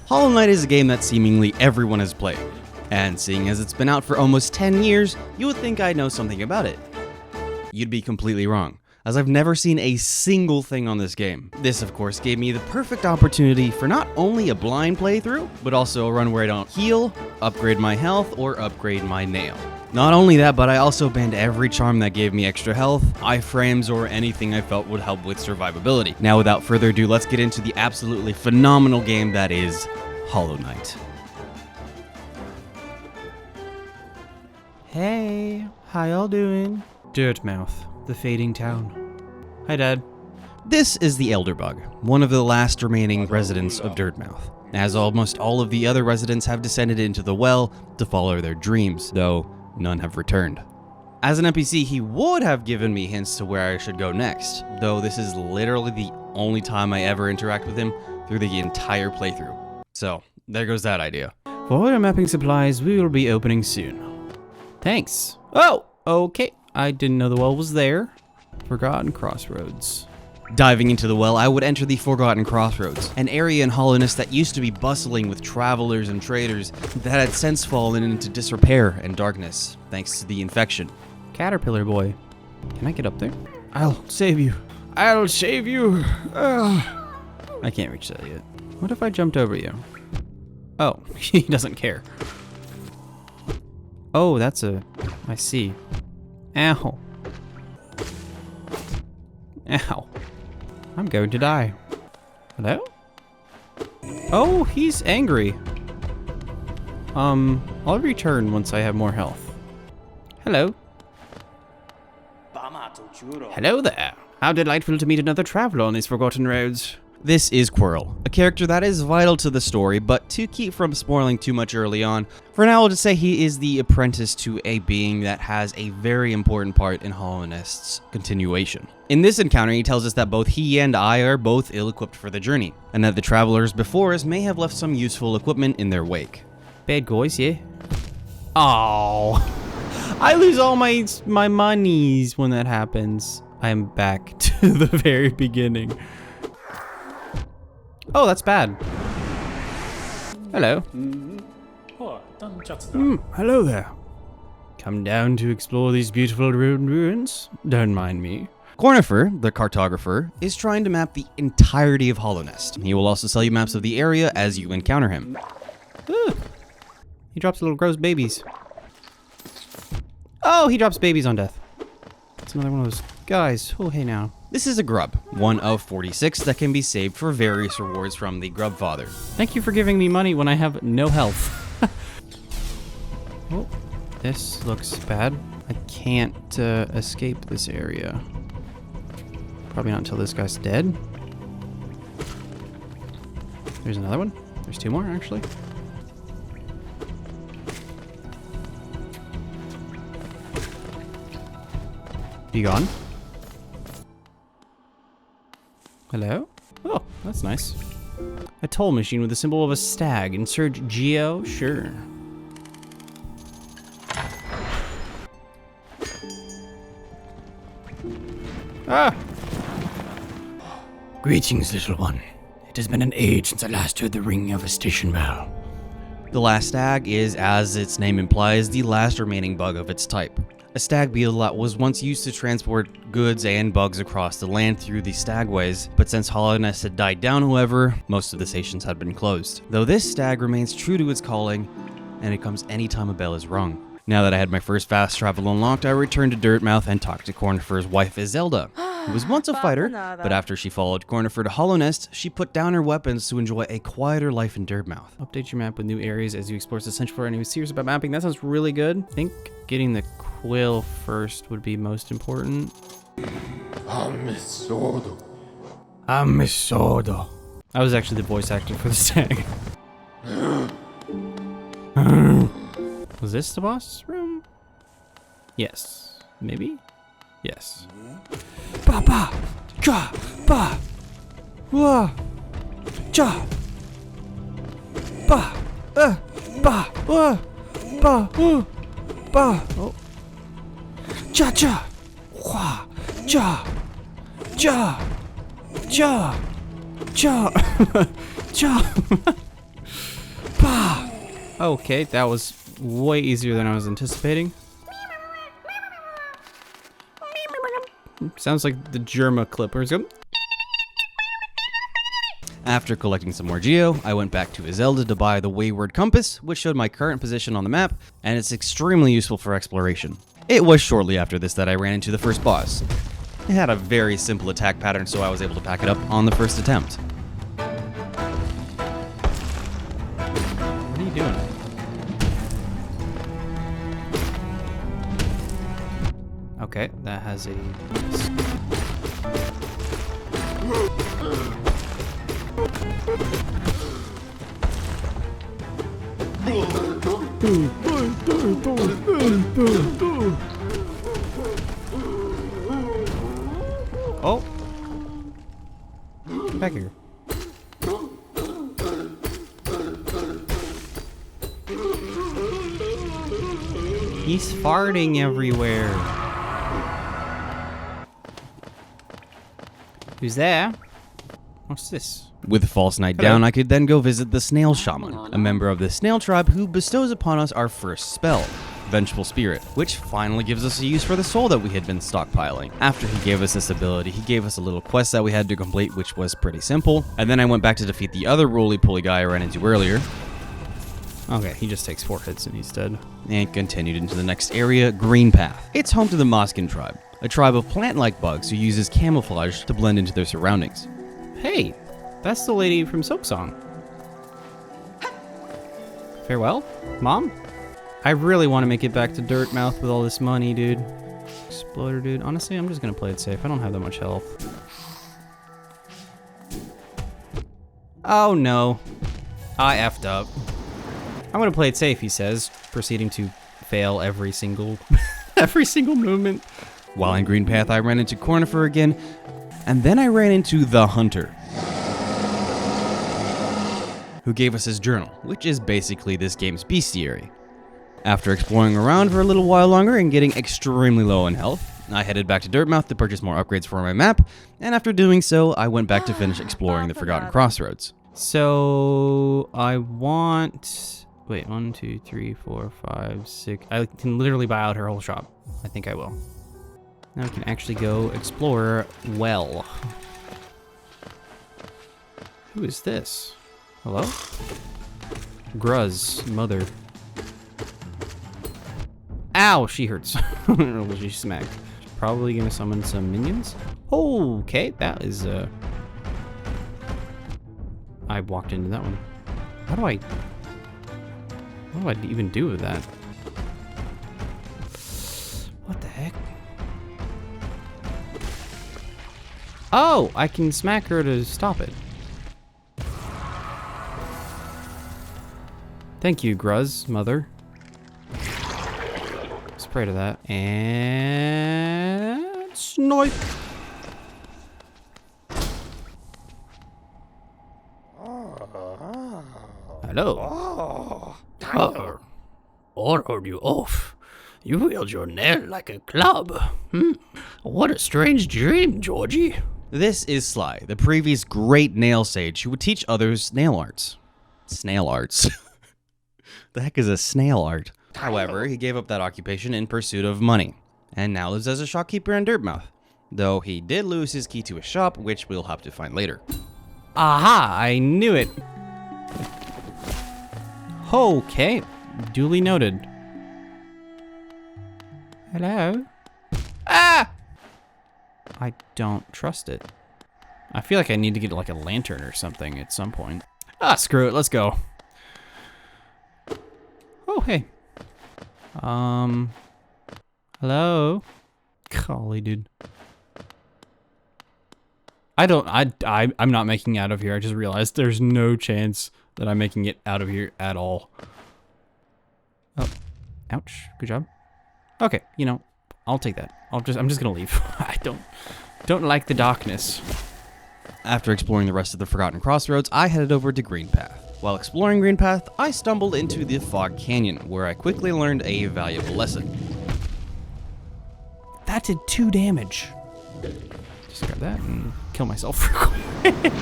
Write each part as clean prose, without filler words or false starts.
Hollow Knight is a game that seemingly everyone has played, and seeing as it's been out for almost 10 years, you would think I'd know something about it. You'd be completely wrong, as I've never seen a single thing on this game. This, of course, gave me the perfect opportunity for not only a blind playthrough, but also a run where I don't heal, upgrade my health, or upgrade my nail. Not only that, but I also banned every charm that gave me extra health, iframes, or anything I felt would help with survivability. Now, without further ado, let's get into the absolutely phenomenal game that is Hollow Knight. Hey, how y'all doing? Dirtmouth, the fading town. Hi, Dad. This is the Elderbug, one of the last remaining residents of Dirtmouth, as almost all of the other residents have descended into the well to follow their dreams, though none have returned. As an NPC, he would have given me hints to where I should go next, though this is literally the only time I ever interact with him through the entire playthrough. So, there goes that idea. For all your mapping supplies, we will be opening soon. Thanks. Oh, okay. I didn't know the well was there. Forgotten Crossroads. Diving into the well, I would enter the Forgotten Crossroads, an area in Hollowness that used to be bustling with travelers and traders that had since fallen into disrepair and darkness, thanks to the infection. Caterpillar boy. Can I get up there? I'll save you. I'll save you. I can't reach that yet. What if I jumped over you? Oh, he doesn't care. Oh, that's I see. Ow. Ow. I'm going to die. Hello? Oh, he's angry. I'll return once I have more health. Hello. Hello there. How delightful to meet another traveler on these forgotten roads. This is Quirrell, a character that is vital to the story, but to keep from spoiling too much early on, for now I'll just say he is the apprentice to a being that has a very important part in Hollownest's continuation. In this encounter, he tells us that both he and I are both ill-equipped for the journey, and that the travelers before us may have left some useful equipment in their wake. Bad guys, yeah? Oh, I lose all my monies when that happens. I am back to the very beginning. Oh, that's bad. Hello. Hello there. Come down to explore these beautiful ruins? Don't mind me. Cornifer, the cartographer, is trying to map the entirety of Hollownest. He will also sell you maps of the area as you encounter him. Ooh. He drops little gross babies. Oh, he drops babies on death. It's another one of those guys. Oh, hey now. This is a grub, one of 46 that can be saved for various rewards from the Grub Father. Thank you for giving me money when I have no health. Oh, this looks bad. I can't escape this area. Probably not until this guy's dead. There's another one. There's two more, actually. You gone? Hello? Oh, that's nice. A toll machine with the symbol of a stag. Insert Geo? Sure. Ah! Greetings, little one. It has been an age since I last heard the ringing of a station bell. The last stag is, as its name implies, the last remaining bug of its type. A stag beetle that was once used to transport goods and bugs across the land through the stagways, but since Hollownest had died down, however, most of the stations had been closed. Though this stag remains true to its calling, and it comes anytime a bell is rung. Now that I had my first fast travel unlocked, I returned to Dirtmouth and talked to Cornifer's wife, Izelda, who was once a fighter, but after she followed Cornifer to Hollownest, she put down her weapons to enjoy a quieter life in Dirtmouth. Update your map with new areas as you explore. It's essential for anyone serious about mapping. That sounds really good. I think getting the quill first would be most important. Amisodo. I was actually the voice actor for the stag. Was this the boss room? Yes. Maybe? Yes. Ba ba! Cha! Ba! Wah! Cha! Ba! Ba! Wah! Ba! Ba! Oh. Cha cha! Wah! Cha! Cha! Cha! Cha! Cha! Okay, that was way easier than I was anticipating. Sounds like the Germa clip. Where's it? After collecting some more geo, I went back to Zelda to buy the Wayward Compass, which showed my current position on the map, and it's extremely useful for exploration. It was shortly after this that I ran into the first boss. It had a very simple attack pattern, so I was able to pack it up on the first attempt. What are you doing? Okay, that has a... Oh! Get back here. He's farting everywhere. Who's there? What's this? With False Night down, I could then go visit the Snail Shaman, a member of the Snail tribe who bestows upon us our first spell, Vengeful Spirit, which finally gives us a use for the soul that we had been stockpiling. After he gave us this ability, he gave us a little quest that we had to complete, which was pretty simple, and then I went back to defeat the other roly-poly guy I ran into earlier. Okay, he just takes 4 hits and he's dead. And continued into the next area, Green Path. It's home to the Moskin tribe, a tribe of plant-like bugs who uses camouflage to blend into their surroundings. Hey, that's the lady from Silksong. Farewell, Mom? I really want to make it back to Dirtmouth with all this money, dude. Exploder, dude. Honestly, I'm just gonna play it safe. I don't have that much health. Oh no. I effed up. I'm gonna play it safe, he says, proceeding to fail every single movement. While in Green Path, I ran into Cornifer again, and then I ran into the Hunter, who gave us his journal, which is basically this game's bestiary. After exploring around for a little while longer and getting extremely low in health, I headed back to Dirtmouth to purchase more upgrades for my map, and after doing so, I went back to finish exploring the Forgotten Crossroads. So I want... Wait, 1, 2, 3, 4, 5, 6... I can literally buy out her whole shop. I think I will. Now we can actually go explore well. Who is this? Hello? Gruz, mother. Ow, she hurts. She smacked. Probably gonna summon some minions. Oh, okay, that is I walked into that one. What do I even do with that? What the heck? Oh, I can smack her to stop it. Thank you, Gruz, mother. Spray to that. And... snipe! Hello. Oh. Ordered you off. You wield your nail like a club. What a strange dream, Georgie. This is Sly, the previous great nail sage who would teach others nail arts. Snail arts. The heck is a snail art? However, he gave up that occupation in pursuit of money, and now lives as a shopkeeper in Dirtmouth, though he did lose his key to his shop, which we'll have to find later. Aha, I knew it. Okay, duly noted. Hello? Ah! I don't trust it. I feel like I need to get like a lantern or something at some point. Ah, screw it, let's go. Oh, hey. Hello? Golly, dude. I'm not making it out of here. I just realized there's no chance that I'm making it out of here at all. Oh, ouch. Good job. Okay, you know, I'll take that. I'm just gonna leave. I don't like the darkness. After exploring the rest of the Forgotten Crossroads, I headed over to Green Path. While exploring Green Path, I stumbled into the Fog Canyon, where I quickly learned a valuable lesson. That did 2 damage. Just grab that and kill myself real quick.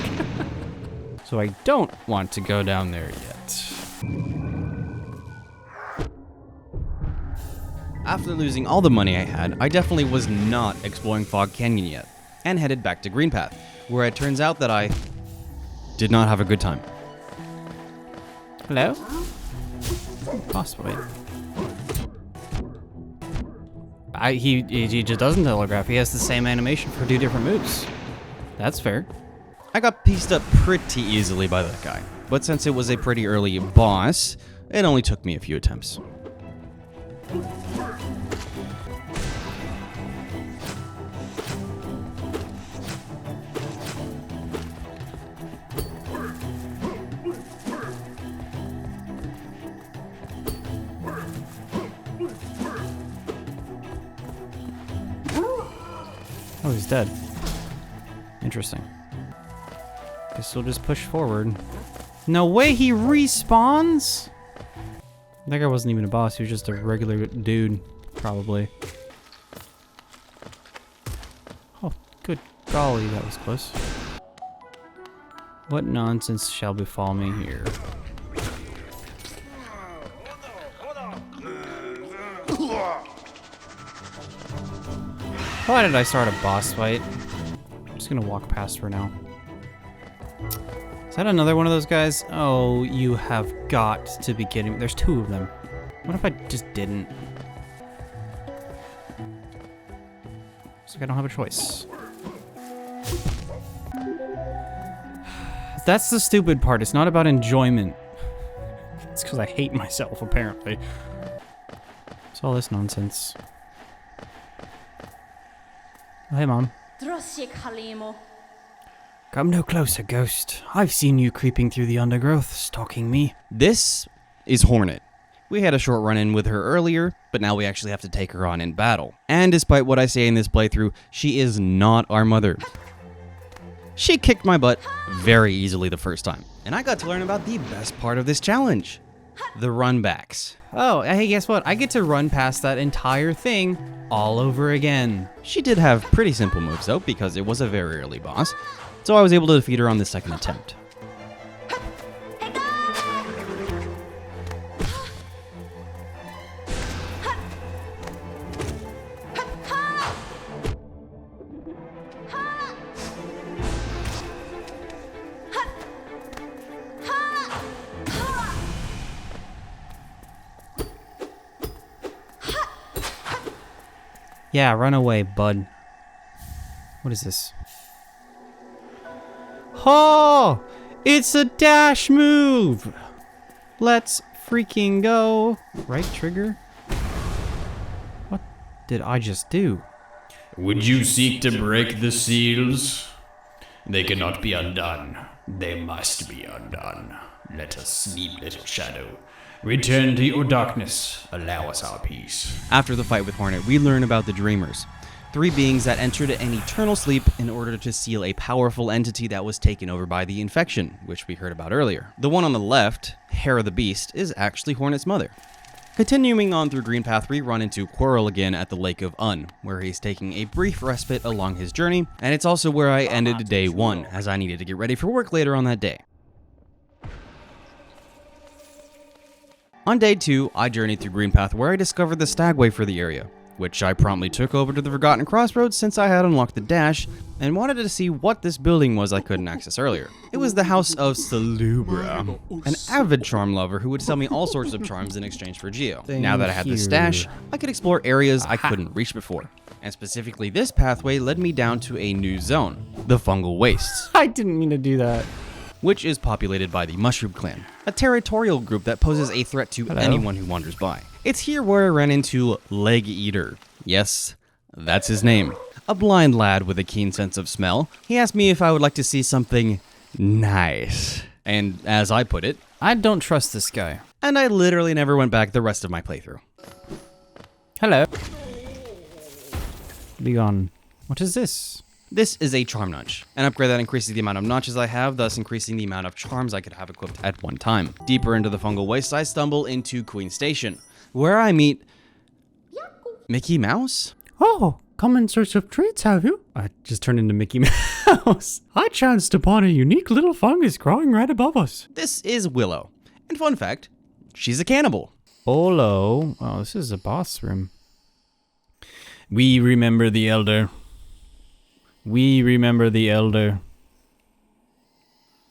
So I don't want to go down there yet. After losing all the money I had, I definitely was not exploring Fog Canyon yet, and headed back to Greenpath, where it turns out that I did not have a good time. Hello? Boss fight. He just doesn't telegraph. He has the same animation for 2 different moves. That's fair. I got pieced up pretty easily by that guy, but since it was a pretty early boss, it only took me a few attempts. Oh, he's dead. Interesting. Guess we'll just push forward. No way he respawns? That guy wasn't even a boss, he was just a regular dude, probably. Oh, good golly, that was close. What nonsense shall befall me here? Why did I start a boss fight? I'm just gonna walk past for now. Is that another one of those guys? Oh, you have got to be kidding me. There's 2 of them. What if I just didn't? Looks like I don't have a choice. That's the stupid part. It's not about enjoyment. It's because I hate myself, apparently. What's all this nonsense? Oh, hey, Mom. Come no closer, ghost. I've seen you creeping through the undergrowth, stalking me. This is Hornet. We had a short run-in with her earlier, but now we actually have to take her on in battle. And despite what I say in this playthrough, she is not our mother. She kicked my butt very easily the first time, and I got to learn about the best part of this challenge, the runbacks. Oh, hey, guess what? I get to run past that entire thing all over again. She did have pretty simple moves though, because it was a very early boss, so I was able to defeat her on the second attempt. Yeah, run away, bud. What is this? Oh! It's a dash move! Let's freaking go. Right trigger? What did I just do? Would you seek to break the seals? They cannot be undone. They must be undone. Let us sleep, little shadow. Return to your darkness. Allow us our peace. After the fight with Hornet, we learn about the Dreamers. 3 beings that entered an eternal sleep in order to seal a powerful entity that was taken over by the infection, which we heard about earlier. The one on the left, Hera the Beast, is actually Hornet's mother. Continuing on through Greenpath, we run into Quirrell again at the Lake of Un, where he's taking a brief respite along his journey, and it's also where I ended day 1, as I needed to get ready for work later on that day. On day 2, I journeyed through Greenpath where I discovered the Stagway for the area, which I promptly took over to the Forgotten Crossroads since I had unlocked the dash, and wanted to see what this building was I couldn't access earlier. It was the House of Salubra, an avid charm lover who would sell me all sorts of charms in exchange for Geo. Now that I had the stash, I could explore areas I couldn't reach before, and specifically this pathway led me down to a new zone, the Fungal Wastes. I didn't mean to do that. Which is populated by the Mushroom Clan, a territorial group that poses a threat to anyone who wanders by. It's here where I ran into Leg Eater. Yes, that's his name. A blind lad with a keen sense of smell. He asked me if I would like to see something nice. And as I put it, I don't trust this guy. and I literally never went back the rest of my playthrough. Hello. Be gone. What is this? This is a Charm Notch, an upgrade that increases the amount of notches I have, thus increasing the amount of charms I could have equipped at one time. Deeper into the Fungal Waste, I stumble into Queen Station, where I meet Mickey Mouse? Oh, come in search of treats, have you? I just turned into Mickey Mouse. I chanced upon a unique little fungus growing right above us. This is Willow. And fun fact, she's a cannibal. Olo. Oh, this is a boss room. We remember the elder. We remember the elder.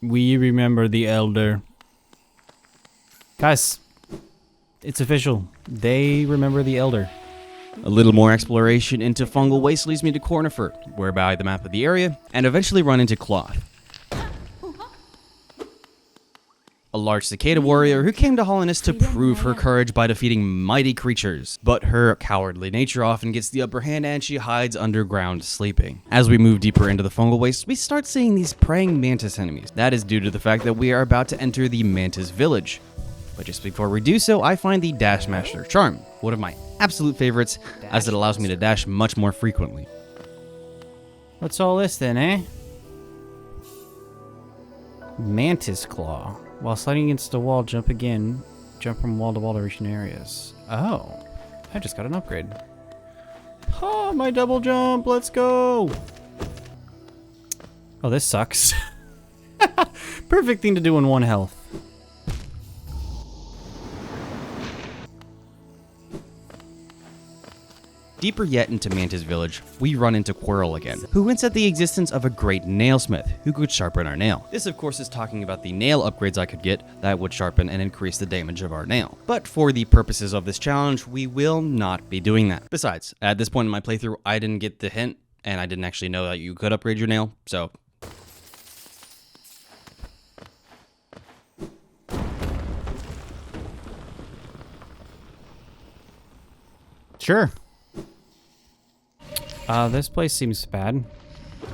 We remember the elder. Guys, it's official. They remember the elder. A little more exploration into fungal waste leads me to Cornifer, where I buy the map of the area, and eventually run into Cloth, a large cicada warrior who came to Hollowness to prove her courage by defeating mighty creatures. But her cowardly nature often gets the upper hand and she hides underground sleeping. As we move deeper into the fungal waste, we start seeing these praying mantis enemies. That is due to the fact that we are about to enter the mantis village. But just before we do so, I find the Dash Master Charm, one of my absolute favorites, as it allows me to dash much more frequently. What's all this then, eh? Mantis Claw. While sliding against the wall, jump again. Jump from wall to wall to reach new areas. Oh, I just got an upgrade. Oh, my double jump. Let's go. Oh, this sucks. Perfect thing to do in 1 health. Deeper yet into Mantis Village, we run into Quirrell again, who hints at the existence of a great nailsmith who could sharpen our nail. This of course is talking about the nail upgrades I could get that would sharpen and increase the damage of our nail. But for the purposes of this challenge, we will not be doing that. Besides, at this point in my playthrough, I didn't get the hint, and I didn't actually know that you could upgrade your nail, so... Sure. This place seems bad.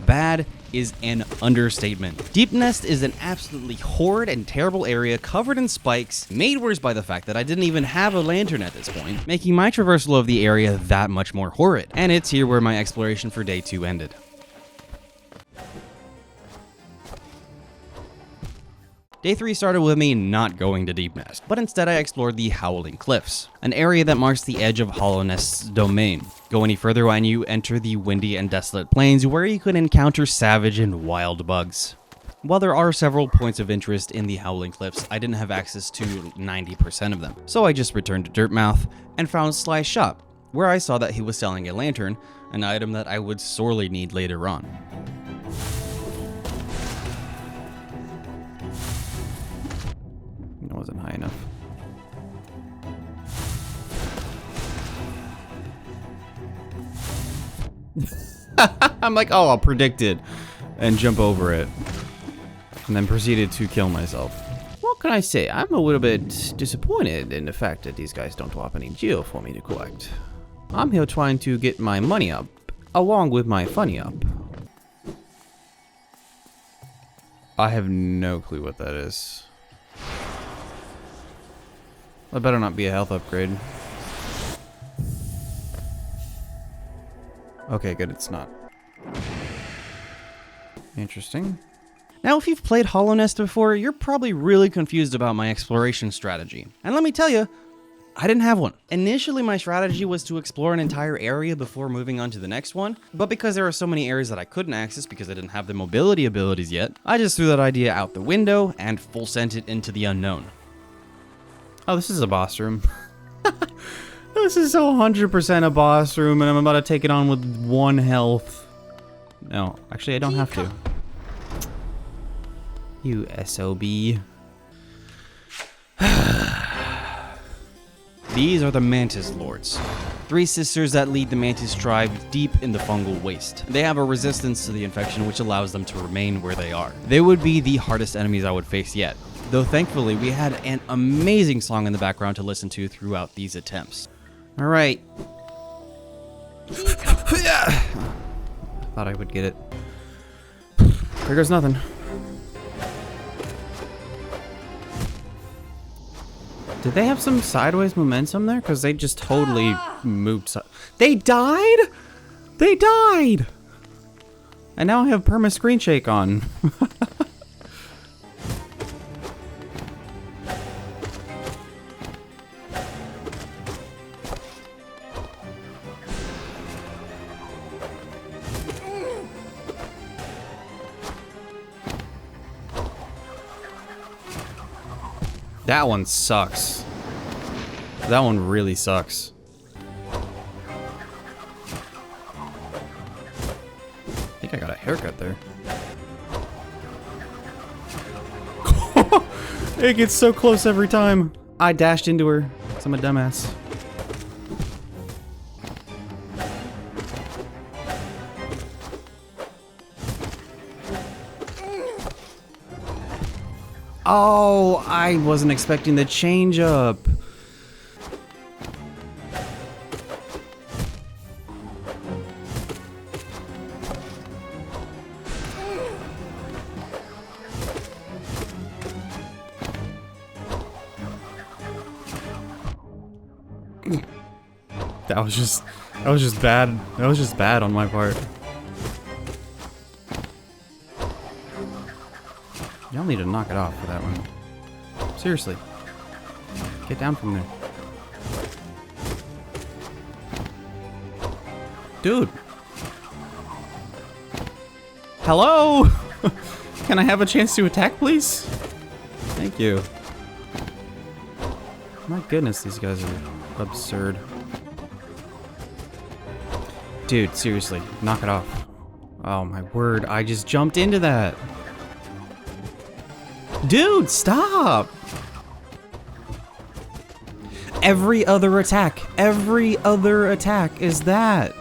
Bad is an understatement. Deep Nest is an absolutely horrid and terrible area covered in spikes, made worse by the fact that I didn't even have a lantern at this point, making my traversal of the area that much more horrid. And it's here where my exploration for day 2 ended. Day 3 started with me not going to Deep Nest, but instead I explored the Howling Cliffs, an area that marks the edge of Hollownest's domain. Go any further and you enter the windy and desolate plains where you could encounter savage and wild bugs. While there are several points of interest in the Howling Cliffs, I didn't have access to 90% of them, so I just returned to Dirtmouth and found Sly's shop, where I saw that he was selling a lantern, an item that I would sorely need later on. It wasn't high enough. I'm like, oh, I'll predict it and jump over it. And then proceeded to kill myself. What can I say? I'm a little bit disappointed in the fact that these guys don't drop any geo for me to collect. I'm here trying to get my money up, along with my funny up. I have no clue what that is. That better not be a health upgrade. Okay, good, it's not. Interesting. Now, if you've played Hollownest before, you're probably really confused about my exploration strategy. And let me tell you, I didn't have one. Initially, my strategy was to explore an entire area before moving on to the next one, but because there are so many areas that I couldn't access because I didn't have the mobility abilities yet, I just threw that idea out the window and full sent it into the unknown. Oh, this is a boss room. This is so 100% a boss room, and I'm about to take it on with 1 health. No, actually, I don't have to. You SOB. These are the Mantis Lords. 3 sisters that lead the Mantis tribe deep in the fungal waste. They have a resistance to the infection which allows them to remain where they are. They would be the hardest enemies I would face yet, though thankfully we had an amazing song in the background to listen to throughout these attempts. Alright. Thought I would get it. There goes nothing. Did they have some sideways momentum there? Because they just totally moved. They died? They died! And now I have perma screen shake on. That one sucks. That one really sucks. haircut there. It gets so close every time. I dashed into her. 'Cause I'm a dumbass. Oh, I wasn't expecting the change up. That was just bad. That was just bad on my part. Y'all need to knock it off for that one. Seriously. Get down from there. Dude. Hello? Can I have a chance to attack, please? Thank you. My goodness, these guys are absurd. Dude, seriously, knock it off. Oh my word, I just jumped into that. Dude, stop! Every other attack is that.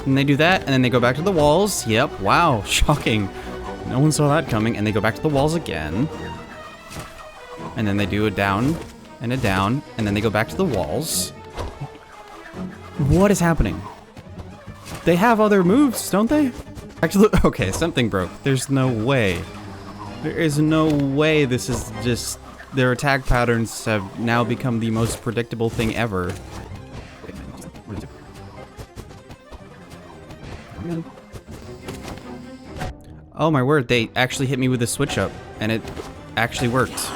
And they do that, and then they go back to the walls. Yep, wow, shocking. No one saw that coming, and they go back to the walls again. And then they do a down, and then they go back to the walls. What is happening? They have other moves, don't they? Actually, okay, something broke. There's no way. There is no way this is just... Their attack patterns have now become the most predictable thing ever. Oh my word, they actually hit me with a switch up, and it actually worked.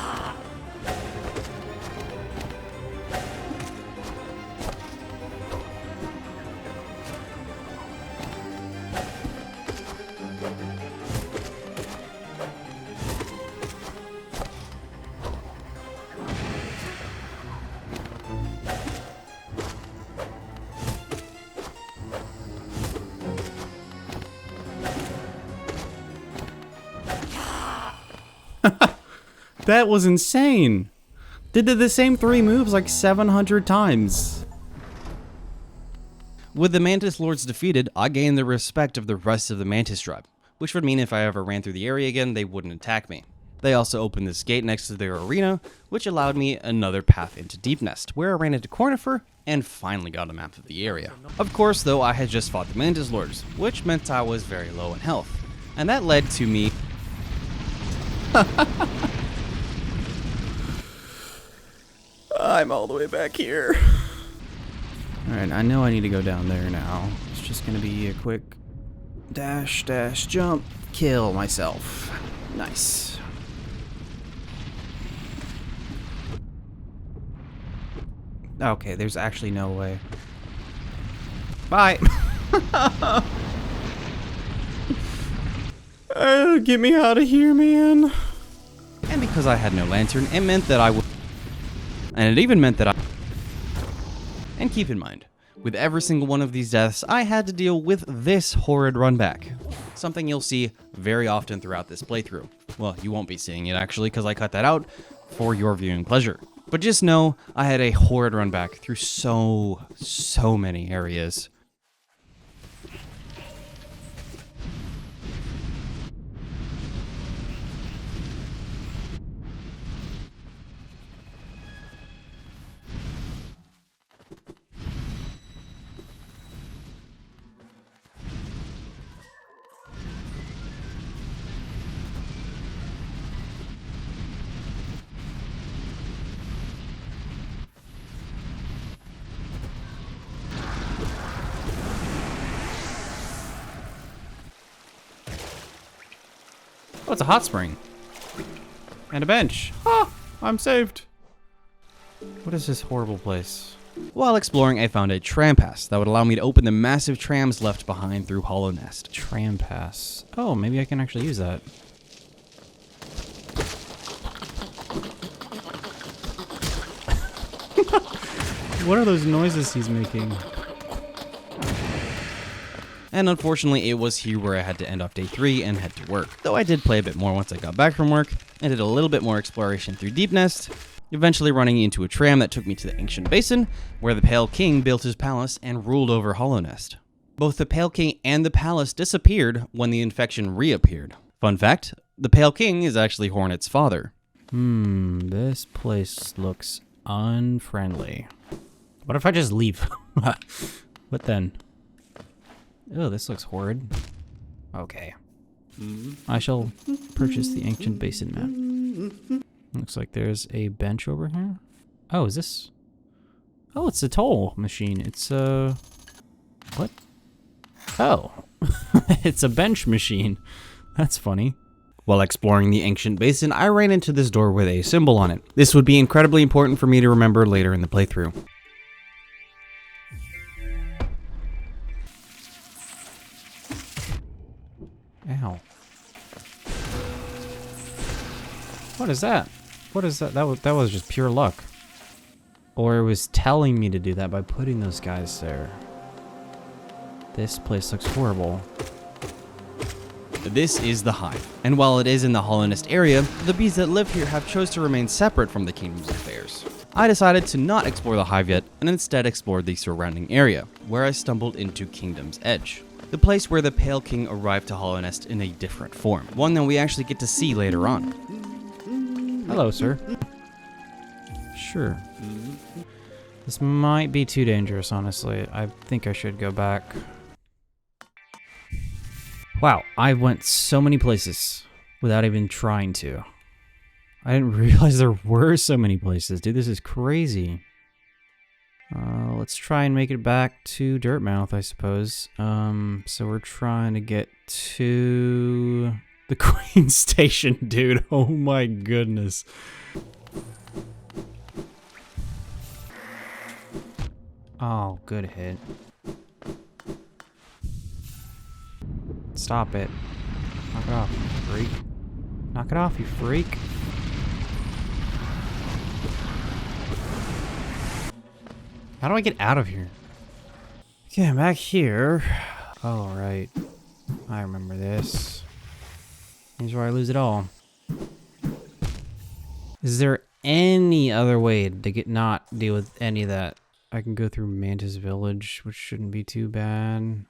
That was insane. They did the same 3 moves like 700 times. With the Mantis Lords defeated, I gained the respect of the rest of the Mantis tribe, which would mean if I ever ran through the area again, they wouldn't attack me. They also opened this gate next to their arena, which allowed me another path into Deep Nest, where I ran into Cornifer and finally got a map of the area. Of course, though, I had just fought the Mantis Lords, which meant I was very low in health, and that led to me... I'm all the way back here. Alright, I know I need to go down there now. It's just gonna be a quick dash, jump, kill myself. Nice. Okay, there's actually no way. Bye! Get me out of here, man. And because I had no lantern, it meant that I would... And it even meant that I... And keep in mind, with every single one of these deaths, I had to deal with this horrid run back. Something you'll see very often throughout this playthrough. Well, you won't be seeing it actually, because I cut that out for your viewing pleasure. But just know, I had a horrid run back through so many areas. Oh, it's a hot spring. And a bench. Ah, I'm saved. What is this horrible place? While exploring, I found a tram pass that would allow me to open the massive trams left behind through Hollow Nest. Tram pass. Oh, maybe I can actually use that. What are those noises he's making? and unfortunately it was here where I had to end off day 3 and head to work. Though I did play a bit more once I got back from work, and did a little bit more exploration through Deep Nest, eventually running into a tram that took me to the Ancient Basin, where the Pale King built his palace and ruled over Hollow Nest. Both the Pale King and the palace disappeared when the infection reappeared. Fun fact, the Pale King is actually Hornet's father. This place looks unfriendly. What if I just leave? What then? Oh, this looks horrid. Okay. I shall purchase the Ancient Basin map. Looks like there's a bench over here. Oh, is this? Oh, it's a toll machine. It's what? Oh, it's a bench machine. That's funny. While exploring the Ancient Basin, I ran into this door with a symbol on it. This would be incredibly important for me to remember later in the playthrough. Ow. What is that? What is that? That was just pure luck. Or it was telling me to do that by putting those guys there. This place looks horrible. This is the Hive, and while it is in the Hollow Nest area, the bees that live here have chose to remain separate from the Kingdom's affairs. I decided to not explore the Hive yet, and instead explored the surrounding area, where I stumbled into Kingdom's Edge, the place where the Pale King arrived to Hollow Nest in a different form, one that we actually get to see later on. Hello, sir. Sure. This might be too dangerous, honestly. I think I should go back. Wow, I went so many places without even trying to. I didn't realize there were so many places. Dude, this is crazy. Let's try and make it back to Dirtmouth, I suppose. So we're trying to get to the Queen Station, dude. Oh my goodness. Oh, good hit. Stop it. Knock it off, you freak. Knock it off, you freak. How do I get out of here? Okay, I'm back here. Oh, right. I remember this. Here's where I lose it all. Is there any other way to not deal with any of that? I can go through Mantis Village, which shouldn't be too bad.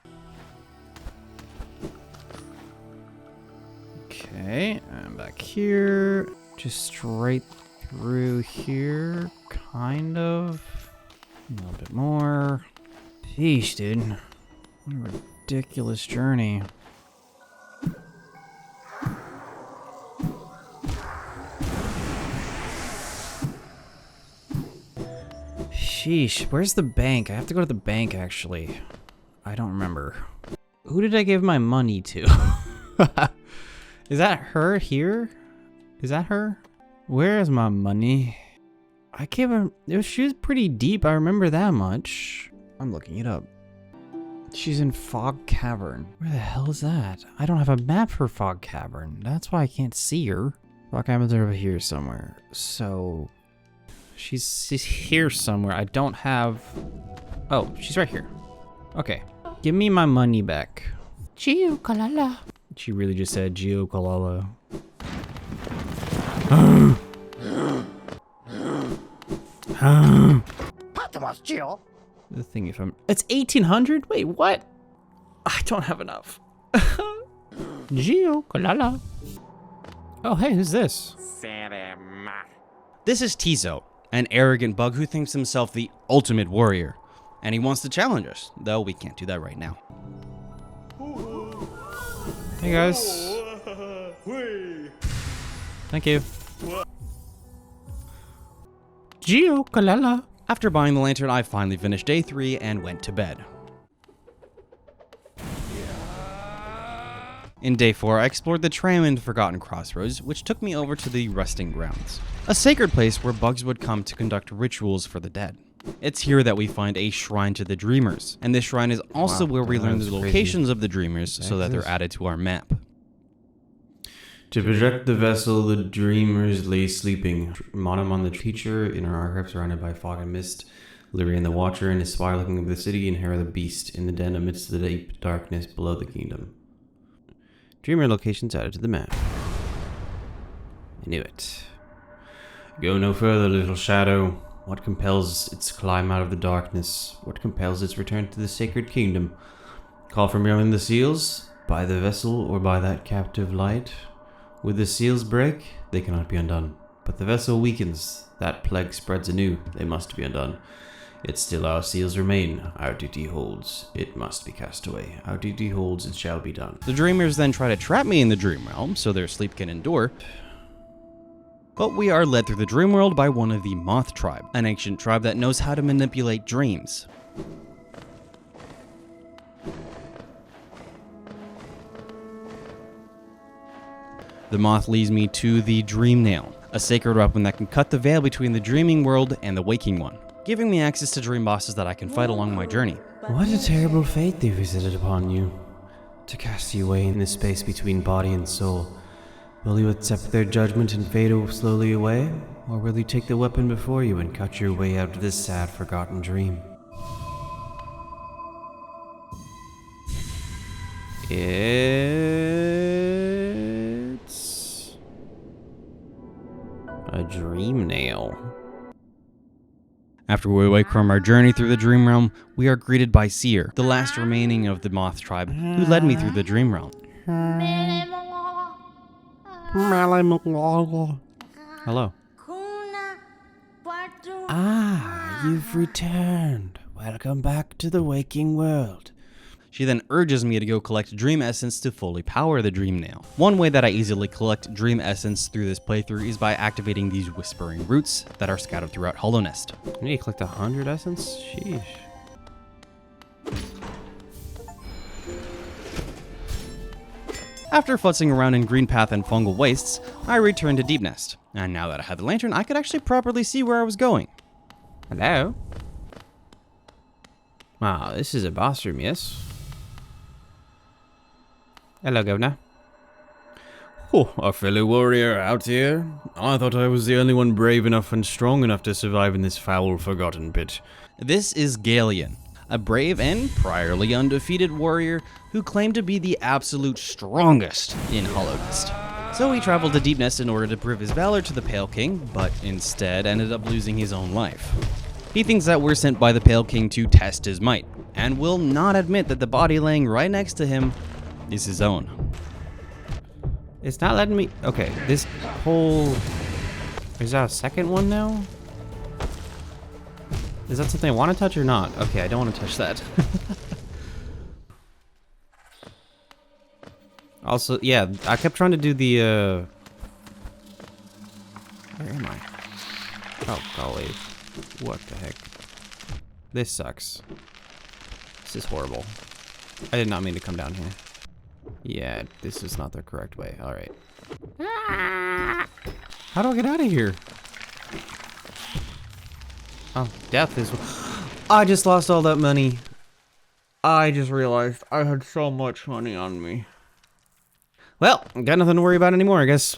Okay, I'm back here. Just straight through here, kind of. A little bit more. Sheesh, dude. What a ridiculous journey. Sheesh, where's the bank? I have to go to the bank, actually. I don't remember. Who did I give my money to? Is that her here? Is that her? Where is my money? I gave her... She was pretty deep, I remember that much. I'm looking it up. She's in Fog Cavern. Where the hell is that? I don't have a map for Fog Cavern. That's why I can't see her. Fog Cavern's over here somewhere. So... She's here somewhere. I don't have... Oh, she's right here. Okay. Give me my money back. Gio Kalala. She really just said Gio Kalala. The thing if I'm... It's 1800? Wait, what? I don't have enough. Gio Kalala. Oh, hey, who's this? This is Tizo, an arrogant bug who thinks himself the ultimate warrior, and he wants to challenge us, though we can't do that right now. Hey guys. Thank you. Gio Kalala. After buying the lantern, I finally finished day 3 and went to bed. In day 4, I explored the tram in Forgotten Crossroads, which took me over to the Resting Grounds, a sacred place where bugs would come to conduct rituals for the dead. It's here that we find a shrine to the Dreamers, and this shrine is also where we learn the locations of the Dreamers so that they're added to our map. To project the vessel, the Dreamers lay sleeping. Monom on the teacher in our archive surrounded by fog and mist, Lyrian the Watcher and his spy looking over the city, and Hera the Beast in the den amidst the deep darkness below the kingdom. Dreamer locations added to the map. I knew it. Go no further, little shadow. What compels its climb out of the darkness? What compels its return to the sacred kingdom? Call for Merlin the seals? By the vessel or by that captive light? Would the seals break? They cannot be undone. But the vessel weakens. That plague spreads anew. They must be undone. Yet still our seals remain. Our duty holds. It must be cast away. Our duty holds. It shall be done. The dreamers then try to trap me in the dream realm so their sleep can endure. But we are led through the dream world by one of the Moth tribe, an ancient tribe that knows how to manipulate dreams. The Moth leads me to the Dream Nail, a sacred weapon that can cut the veil between the dreaming world and the waking one, giving me access to dream bosses that I can fight along my journey. What a terrible fate they visited upon you. To cast you away in the space between body and soul. Will you accept their judgment and fade slowly away? Or will you take the weapon before you and cut your way out of this sad, forgotten dream? It's a dream nail. After we wake from our journey through the dream realm, we are greeted by Seer, the last remaining of the Moth tribe, who led me through the dream realm. Hello. Ah, you've returned. Welcome back to the waking world. She then urges me to go collect Dream Essence to fully power the Dream Nail. One way that I easily collect Dream Essence through this playthrough is by activating these Whispering Roots that are scattered throughout Hollow Nest. I need to collect 100 essence? Sheesh. After futzing around in Green Path and Fungal Wastes, I returned to Deep Nest. And now that I had the lantern, I could actually properly see where I was going. Hello? Wow, this is a boss room, yes? Hello, Governor. Oh, a fellow warrior out here? I thought I was the only one brave enough and strong enough to survive in this foul, forgotten pit. This is Galeon, a brave and priorly undefeated warrior who claimed to be the absolute strongest in Hollow Nest. So he traveled to Deep Nest in order to prove his valor to the Pale King, but instead ended up losing his own life. He thinks that we're sent by the Pale King to test his might, and will not admit that the body laying right next to him is his own. It's not letting me... Okay, this whole... Is that a second one now? Is that something I want to touch or not? Okay, I don't want to touch that. Also, yeah, I kept trying to do the, Where am I? Oh, golly. What the heck? This sucks. This is horrible. I did not mean to come down here. Yeah, this is not the correct way. Alright. How do I get out of here? Oh, death is... I just lost all that money. I just realized I had so much money on me. Well, got nothing to worry about anymore, I guess.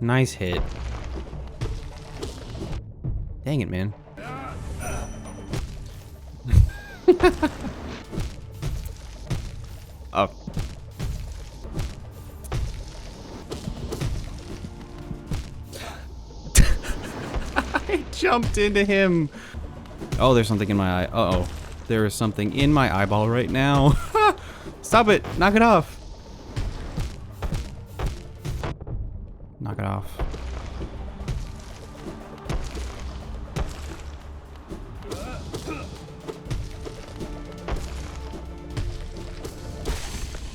Nice hit. Dang it, man. Oh. I jumped into him. Oh, there's something in my eye. Uh-oh. There is something in my eyeball right now. Stop it! Knock it off! Knock it off.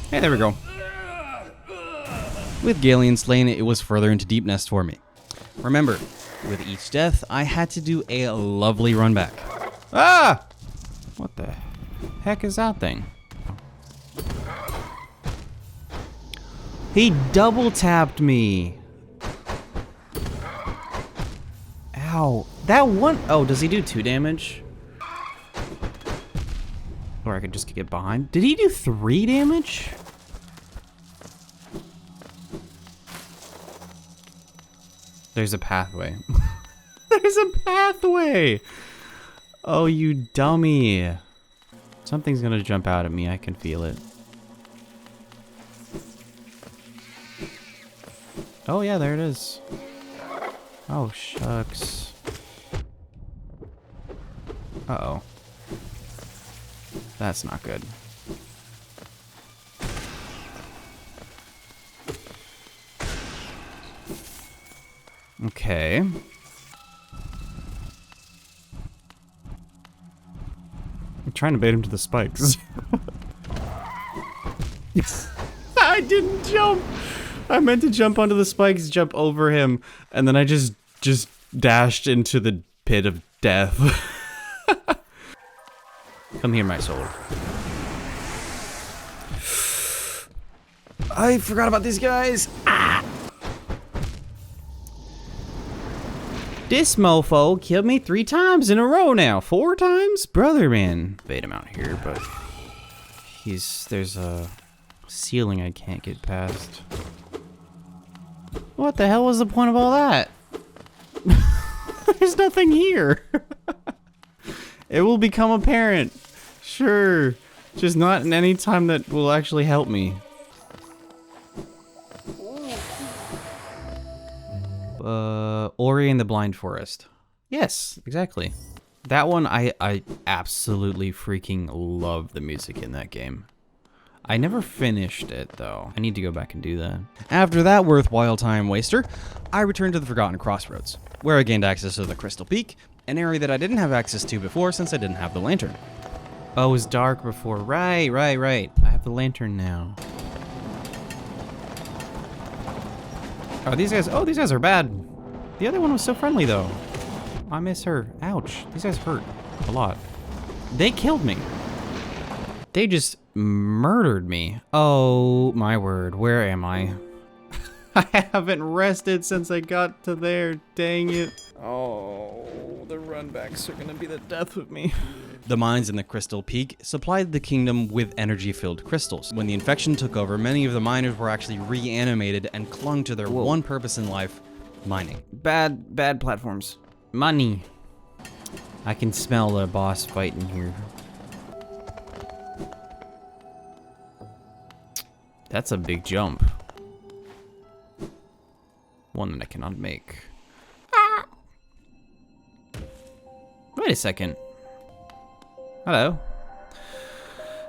Hey, there we go. With Galeon slain, it was further into Deep Nest for me. Remember, with each death, I had to do a lovely run back. Ah! What the heck is that thing? He double tapped me. Ow. That one... Oh, does he do 2 damage? Or I could just get behind. Did he do 3 damage? There's a pathway. There's a pathway! Oh, you dummy. Something's gonna jump out at me. I can feel it. Oh, yeah, there it is. Oh, shucks. Uh-oh. That's not good. Okay. I'm trying to bait him to the spikes. I didn't jump! I meant to jump onto the spikes, jump over him, and then I just dashed into the pit of death. Come here, my soul. I forgot about these guys. Ah! This mofo killed me 3 times in a row now. 4 times? Brother, man. Bait him out here, but there's a ceiling I can't get past. What the hell was the point of all that? There's nothing here. It will become apparent. Sure. Just not in any time that will actually help me. Ori and the Blind Forest. Yes, exactly. That one, I absolutely freaking love the music in that game. I never finished it, though. I need to go back and do that. After that worthwhile time waster, I returned to the Forgotten Crossroads, where I gained access to the Crystal Peak, an area that I didn't have access to before since I didn't have the lantern. Oh, it was dark before. Right. I have the lantern now. Oh, these guys are bad. The other one was so friendly, though. I miss her. Ouch. These guys hurt a lot. They killed me. They just murdered me. Oh, my word. Where am I? I haven't rested since I got to there. Dang it. Oh, the runbacks are gonna be the death of me. The mines in the Crystal Peak supplied the kingdom with energy-filled crystals. When the infection took over, many of the miners were actually reanimated and clung to their one purpose in life, mining. Bad platforms. Money. I can smell the boss fight in here. That's a big jump. One that I cannot make. Ah! Wait a second. Hello.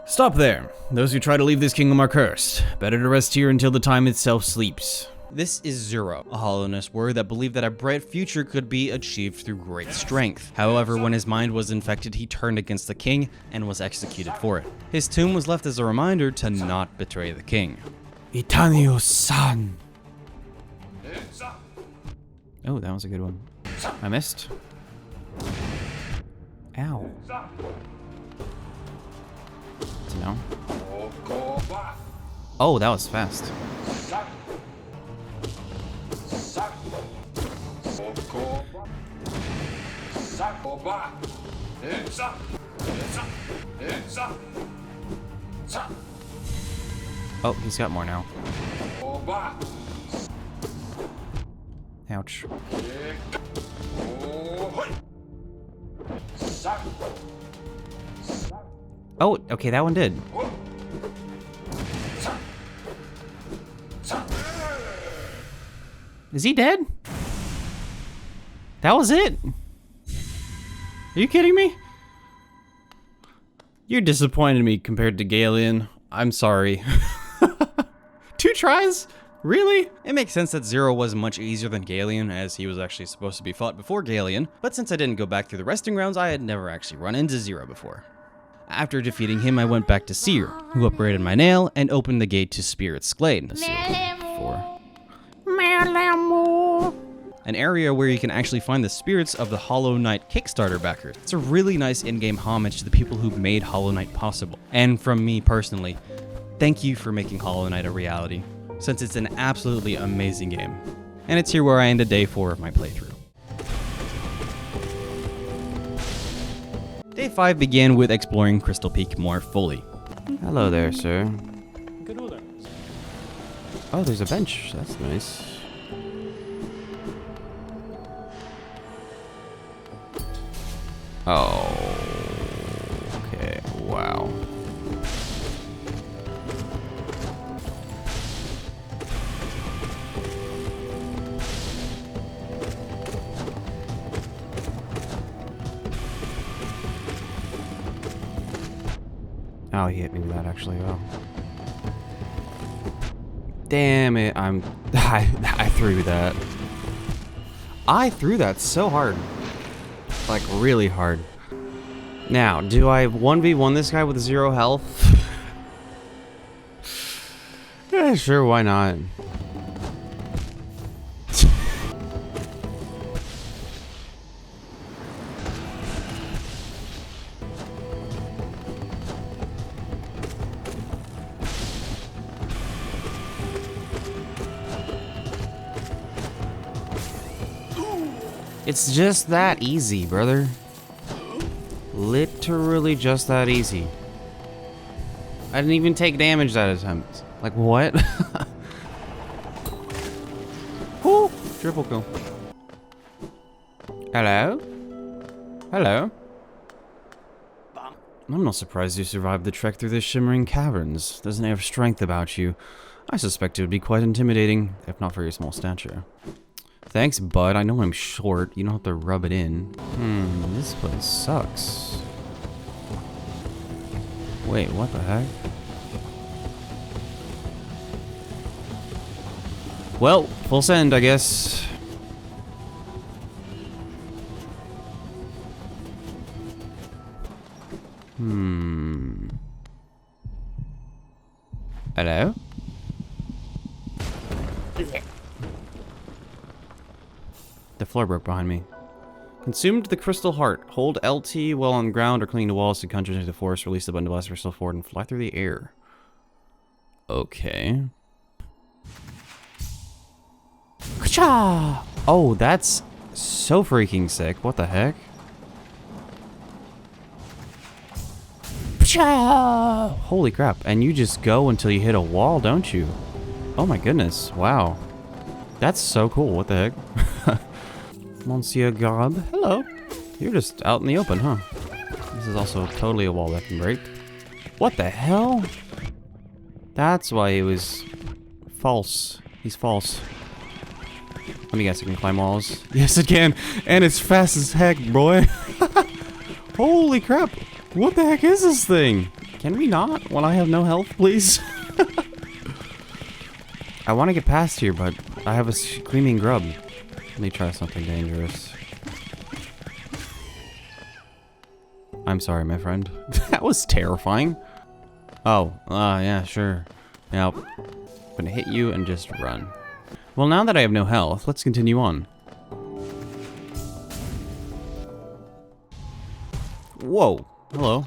Stop there. Those who try to leave this kingdom are cursed. Better to rest here until the time itself sleeps. This is Zero, a Hollowness warrior that believed that a bright future could be achieved through great strength. However, when his mind was infected, he turned against the king and was executed for it. His tomb was left as a reminder to not betray the king. Itanio-san. Oh, that was a good one. I missed. Ow. No. Oh, that was fast. Oh, he's got more now. Ouch. Oh, okay, that one did. Is he dead? That was it? Are you kidding me? You're disappointing me compared to Galen. I'm sorry. 2 tries? Really? It makes sense that Zero was much easier than Galeon, as he was actually supposed to be fought before Galeon, but since I didn't go back through the resting grounds, I had never actually run into Zero before. After defeating him, I went back to Seer, who upgraded my nail and opened the gate to Spirit's Glade. An area where you can actually find the spirits of the Hollow Knight Kickstarter backers. It's a really nice in-game homage to the people who made Hollow Knight possible. And from me personally, thank you for making Hollow Knight a reality, since it's an absolutely amazing game. And it's here where I ended day 4 of my playthrough. Day 5 began with exploring Crystal Peak more fully. Hello there, sir. Oh, there's a bench. That's nice. Oh. Okay. Wow. Oh, he hit me with that actually. Oh. Damn it! I threw that. I threw that so hard. Like, really hard. Now, do I 1v1 this guy with 0 health? Yeah, sure, why not? It's just that easy, brother. Literally just that easy. I didn't even take damage that attempt. Like, what? Woo! Triple kill. Hello? Hello? I'm not surprised you survived the trek through the shimmering caverns. There's an air of strength about you. I suspect it would be quite intimidating, if not for your small stature. Thanks, bud. I know I'm short. You don't have to rub it in. This place sucks. Wait, what the heck? Well, full send, I guess. Hello? The floor broke behind me. Consumed the crystal heart. Hold LT while on the ground or clinging to walls to conjure into the forest. Release the button to blast the crystal forward and fly through the air. Okay. Ka-cha! Oh, that's so freaking sick. What the heck? Ka-cha! Holy crap. And you just go until you hit a wall, don't you? Oh my goodness. Wow. That's so cool. What the heck? Monsieur Garb, hello. You're just out in the open, huh? This is also totally a wall that can break. What the hell? That's why he was false. He's false. Let me guess, it can climb walls. Yes, it can. And it's fast as heck, boy. Holy crap. What the heck is this thing? Can we not when I have no health, please? I want to get past here, but I have a screaming grub. Let me try something dangerous. I'm sorry, my friend. That was terrifying. Oh, yeah, sure. Yep. I'm gonna hit you and just run. Well, now that I have no health, let's continue on. Whoa. Hello.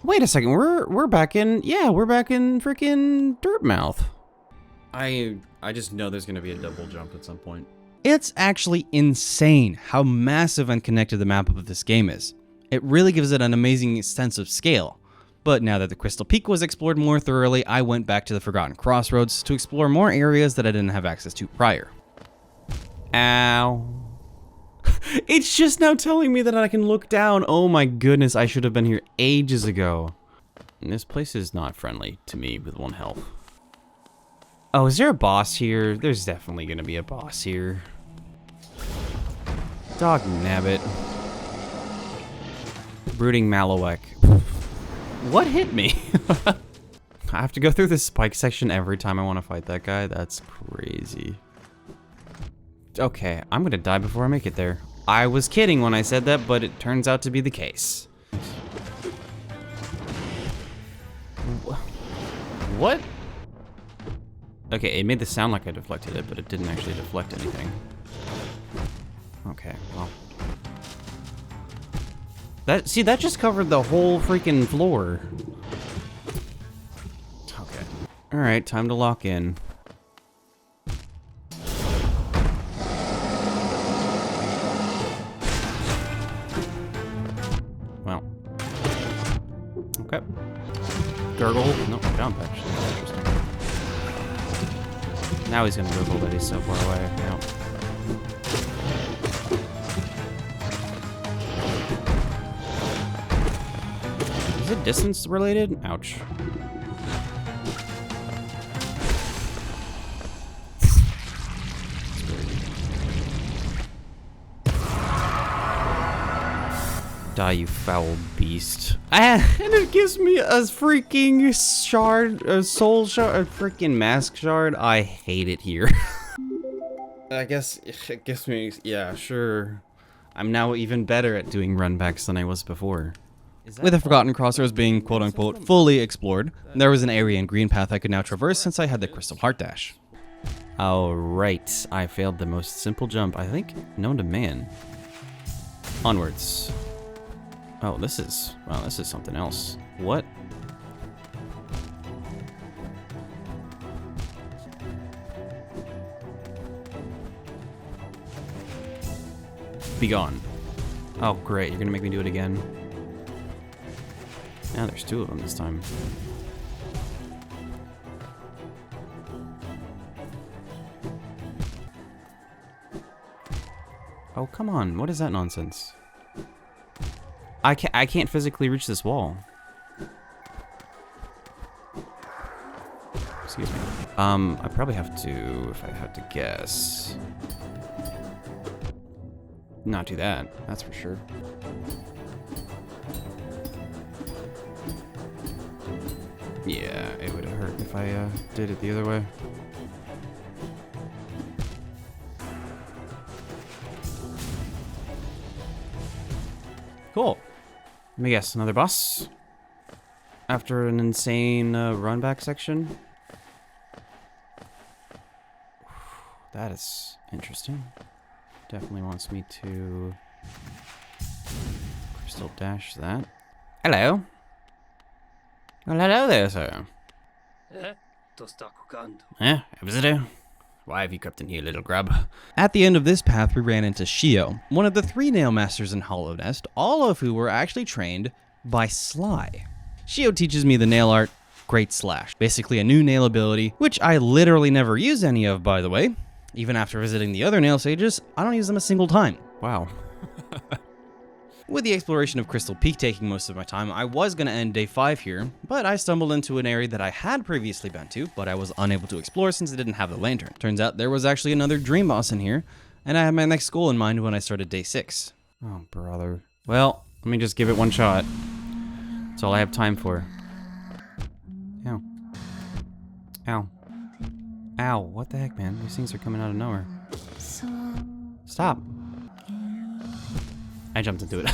Wait a second. We're back in. Yeah, we're back in freaking Dirtmouth. I just know there's gonna be a double jump at some point. It's actually insane how massive and connected the map of this game is. It really gives it an amazing sense of scale. But now that the Crystal Peak was explored more thoroughly, I went back to the Forgotten Crossroads to explore more areas that I didn't have access to prior. Ow. It's just now telling me that I can look down. Oh my goodness, I should have been here ages ago. This place is not friendly to me with 1 health. Oh, is there a boss here? There's definitely gonna be a boss here. Dog nabbit. Brooding Malowek. What hit me? I have to go through this spike section every time I want to fight that guy? That's crazy. Okay, I'm gonna die before I make it there. I was kidding when I said that, but it turns out to be the case. What? Okay, it made the sound like I deflected it, but it didn't actually deflect anything. Okay, well. See, that just covered the whole freaking floor. Okay. Alright, time to lock in. Well. Okay. Gurgle. Nope, jump, actually. That's interesting. Now he's gonna gurgle, but he's so far away. Yep. Is it distance related? Ouch. Die, you foul beast. And it gives me a freaking shard, a soul shard, a freaking mask shard. I hate it here. I guess it gives me, yeah, sure. I'm now even better at doing runbacks than I was before. With the Forgotten Crossroads being quote-unquote fully explored, there was an area and green path I could now traverse since I had the Crystal Heart Dash. Alright, I failed the most simple jump, I think, known to man. Onwards. Oh, this is, wow, this is something else. What? Be gone. Oh, great, you're gonna make me do it again. Yeah, there's two of them this time. Oh, come on, what is that nonsense? I can't physically reach this wall. Excuse me. I probably have to, if I had to guess, not do that, that's for sure. Yeah, it would have hurt if I did it the other way. Cool. Let me guess, another boss? After an insane run back section? That is interesting. Definitely wants me to crystal dash that. Hello. Well, hello there, sir. Visitor? Why have you crept in here, little grub? At the end of this path, we ran into Shio, one of the 3 nail masters in Hollow Nest, all of who were actually trained by Sly. Shio teaches me the nail art, Great Slash, basically a new nail ability, which I literally never use any of, by the way. Even after visiting the other nail sages, I don't use them a single time. Wow. With the exploration of Crystal Peak taking most of my time, I was going to end day 5 here, but I stumbled into an area that I had previously been to, but I was unable to explore since it didn't have the lantern. Turns out there was actually another dream boss in here, and I had my next goal in mind when I started day 6. Oh, brother. Well, let me just give it one shot. That's all I have time for. Ow. Ow. Ow, what the heck, man? These things are coming out of nowhere. Stop. I jumped into it.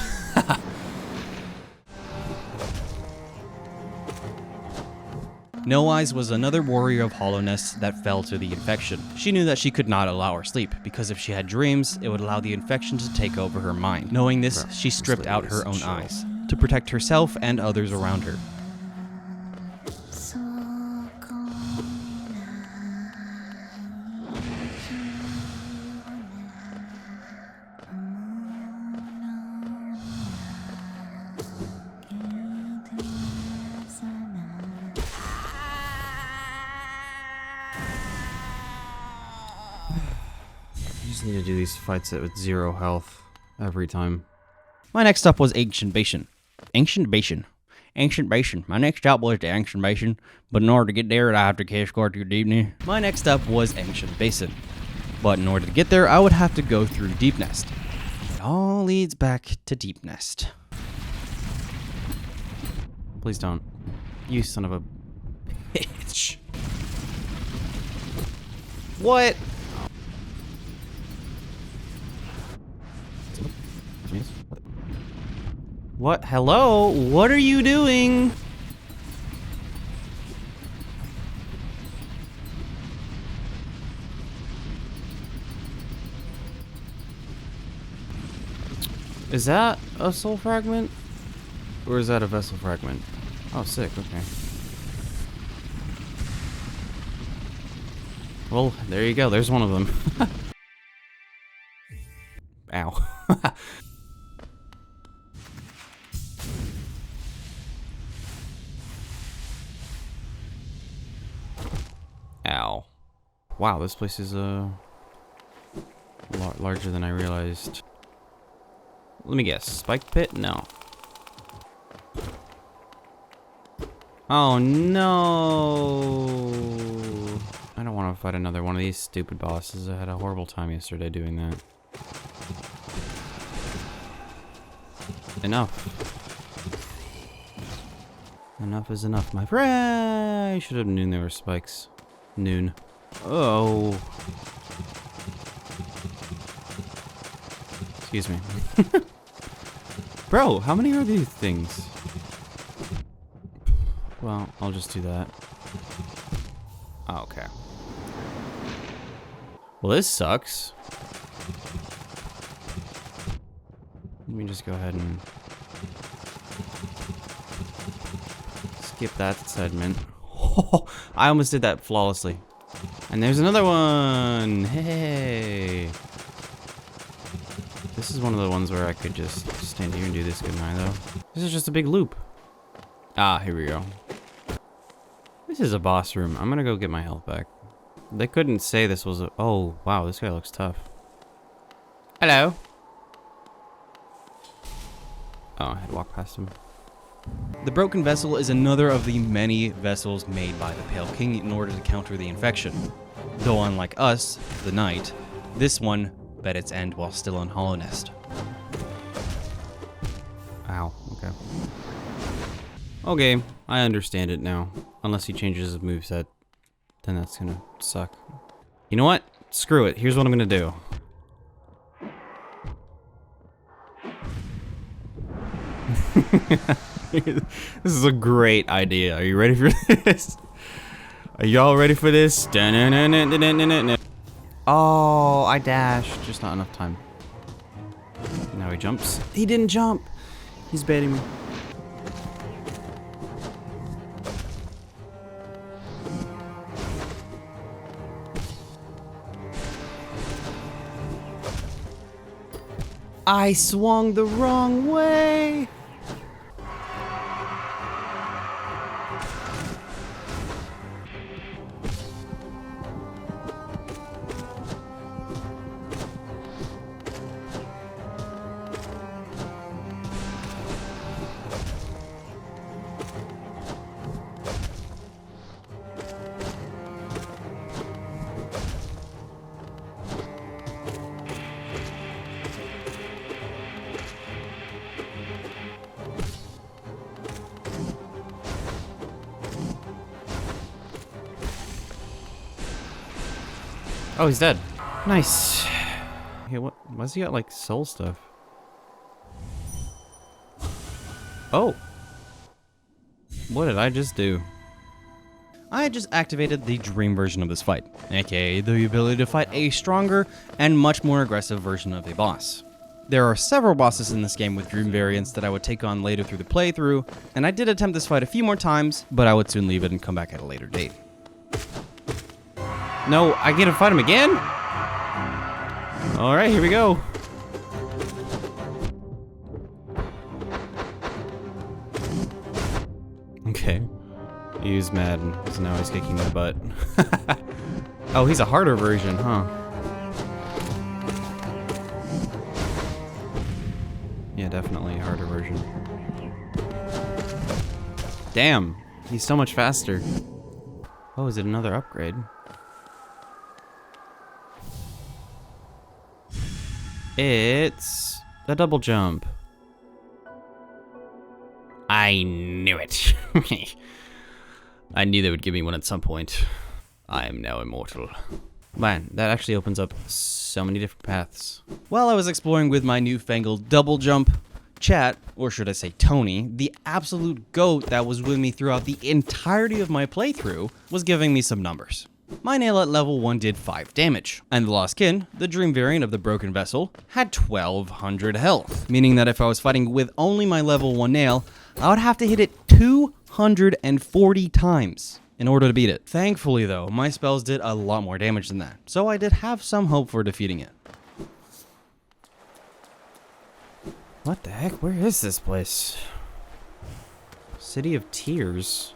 No Eyes was another warrior of Hollow Nest that fell to the infection. She knew that she could not allow her sleep, because if she had dreams, it would allow the infection to take over her mind. Knowing this, she stripped out her own eyes, to protect herself and others around her. I just need to do these fights with 0 health every time. My next stop was Ancient Basin. Ancient Basin. Ancient Basin. My next stop was the Ancient Basin, but in order to get there, I have to escort through Deep Nest. My next stop was Ancient Basin, but in order to get there, I would have to go through Deep Nest. It all leads back to Deep Nest. Please don't. You son of a bitch. What? What? Hello? What are you doing? Is that a soul fragment? Or is that a vessel fragment? Oh, sick, okay. Well, there you go, there's one of them. Ow. Ow. Wow, this place is larger than I realized. Let me guess. Spike pit? No. Oh no! I don't want to fight another one of these stupid bosses. I had a horrible time yesterday doing that. Enough. Enough is enough, my friend. I should have known there were spikes. Noon. Oh. Excuse me. Bro, how many are these things? Well, I'll just do that. Oh, okay. Well, this sucks. Let me just go ahead and skip that segment. Oh, I almost did that flawlessly. And there's another one. Hey. This is one of the ones where I could just stand here and do this goodnight, though. This is just a big loop. Ah, here we go. This is a boss room. I'm gonna go get my health back. They couldn't say this was a... Oh, wow, this guy looks tough. Hello. Oh, I had to walk past him. The broken vessel is another of the many vessels made by the Pale King in order to counter the infection. Though unlike us, the Knight, this one bet its end while still in Hollow Nest. Ow, okay. Okay, I understand it now. Unless he changes his moveset, then that's gonna suck. You know what? Screw it. Here's what I'm gonna do. This is a great idea. Are you ready for this? Are y'all ready for this? Oh, I dashed. Just not enough time. Now he jumps. He didn't jump. He's baiting me. I swung the wrong way. Oh, he's dead. Nice. Hey, what? Why's he got like soul stuff? Oh. What did I just do? I just activated the dream version of this fight, aka the ability to fight a stronger and much more aggressive version of a boss. There are several bosses in this game with dream variants that I would take on later through the playthrough, and I did attempt this fight a few more times, but I would soon leave it and come back at a later date. No, I get to fight him again? All right, here we go. Okay. He's mad, so now he's kicking my butt. Oh, he's a harder version, huh? Yeah, definitely a harder version. Damn, he's so much faster. Oh, is it another upgrade? It's a double jump. I knew it. I knew they would give me one at some point. I am now immortal. Man, that actually opens up so many different paths. While I was exploring with my newfangled double jump, Chat, or should I say Tony, the absolute goat that was with me throughout the entirety of my playthrough, was giving me some numbers. My nail at level 1 did 5 damage, and the Lost Kin, the dream variant of the broken vessel, had 1200 health, meaning that if I was fighting with only my level 1 nail, I would have to hit it 240 times in order to beat it. Thankfully though, my spells did a lot more damage than that, so I did have some hope for defeating it. What the heck? Where is this place? City of Tears.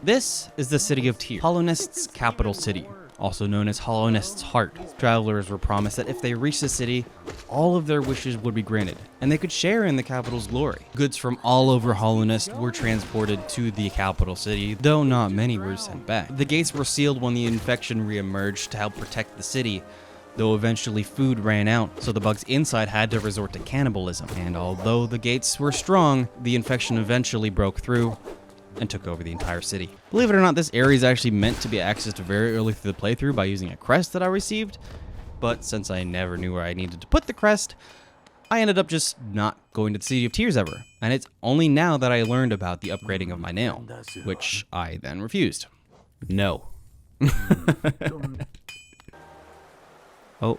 This is the City of Tears, Hollow Nest's capital city, also known as Hollow Nest's heart. Travelers were promised that if they reached the city, all of their wishes would be granted, and they could share in the capital's glory. Goods from all over Hollownest were transported to the capital city, though not many were sent back. The gates were sealed when the infection re-emerged to help protect the city, though eventually food ran out, so the bugs inside had to resort to cannibalism. And although the gates were strong, the infection eventually broke through and took over the entire city. Believe it or not, this area is actually meant to be accessed very early through the playthrough by using a crest that I received, but since I never knew where I needed to put the crest, I ended up just not going to the City of Tears ever. And it's only now that I learned about the upgrading of my nail, which I then refused. No. Oh.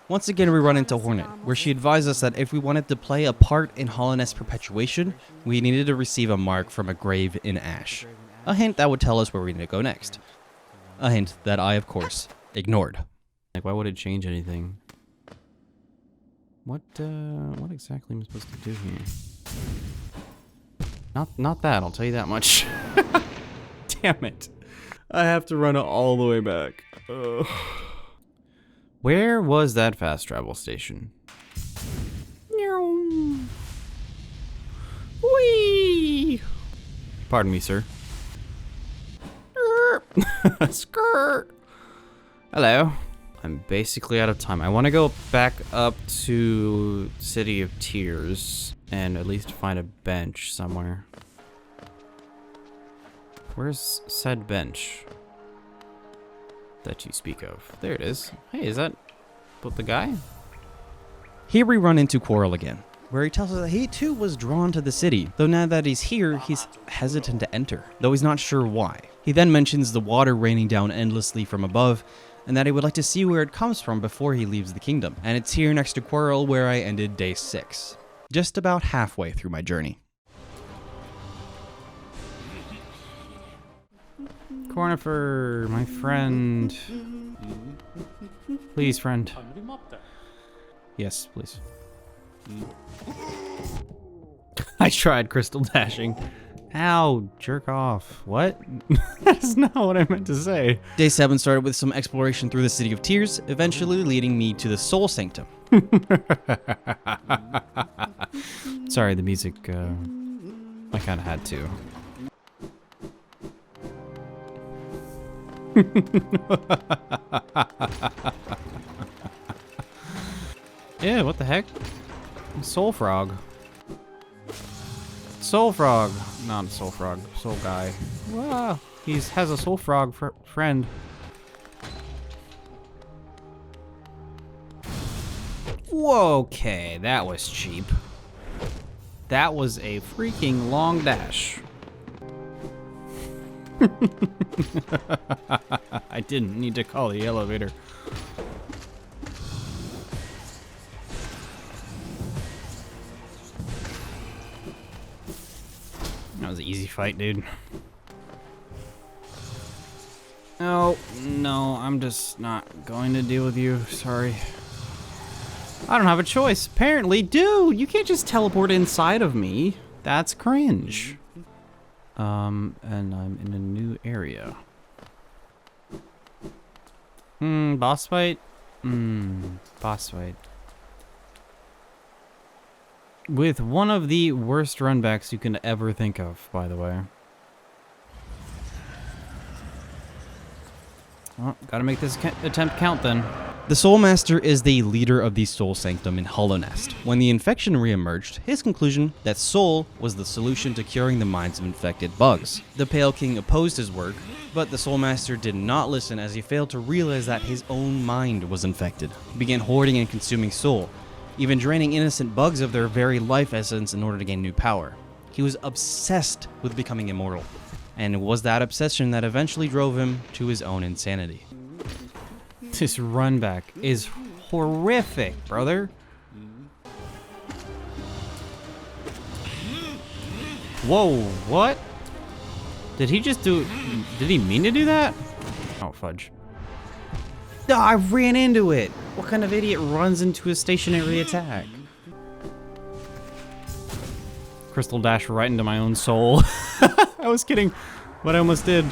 Once again, we run into Hornet, where she advised us that if we wanted to play a part in Hollownest perpetuation, we needed to receive a mark from a grave in ash. A hint that would tell us where we need to go next. A hint that I, of course, ignored. Like, why would it change anything? What exactly am I supposed to do here? Not that, I'll tell you that much. Damn it. I have to run it all the way back. Ugh. Where was that fast travel station? Whee! Pardon me, sir. Skirt. Hello. I'm basically out of time. I want to go back up to City of Tears and at least find a bench somewhere. Where's said bench that you speak of? There it is. Hey, is that the guy? Here we run into Quarrel again, where he tells us that he too was drawn to the city, though now that he's here, he's hesitant to enter, though he's not sure why. He then mentions the water raining down endlessly from above, and that he would like to see where it comes from before he leaves the kingdom. And it's here next to Quarrel where I ended day 6, just about halfway through my journey. Cornifer, my friend. Please, friend. Yes, please. I tried crystal dashing. Ow, jerk off. What? That's not what I meant to say. Day 7 started with some exploration through the City of Tears, eventually leading me to the Soul Sanctum. Sorry, the music, I kinda had to. Yeah, what the heck? Soul frog. Soul frog. Not a soul frog. Soul guy. Wow. He has a soul frog friend. Whoa, okay, that was cheap. That was a freaking long dash. I didn't need to call the elevator. That was an easy fight, dude. Oh, no, I'm just not going to deal with you. Sorry. I don't have a choice. Apparently, dude, you can't just teleport inside of me. That's cringe. And I'm in a new area. Boss fight? Boss fight. With one of the worst runbacks you can ever think of, by the way. Well, gotta make this attempt count then. The Soul Master is the leader of the Soul Sanctum in Hollownest. When the infection re-emerged, his conclusion that Soul was the solution to curing the minds of infected bugs. The Pale King opposed his work, but the Soul Master did not listen as he failed to realize that his own mind was infected. He began hoarding and consuming soul, even draining innocent bugs of their very life essence in order to gain new power. He was obsessed with becoming immortal, and it was that obsession that eventually drove him to his own insanity. This run back is horrific, brother. Whoa, what? Did he just do... Did he mean to do that? Oh, fudge. Oh, I ran into it. What kind of idiot runs into a stationary attack? Crystal dash right into my own soul. I was kidding, but I almost did.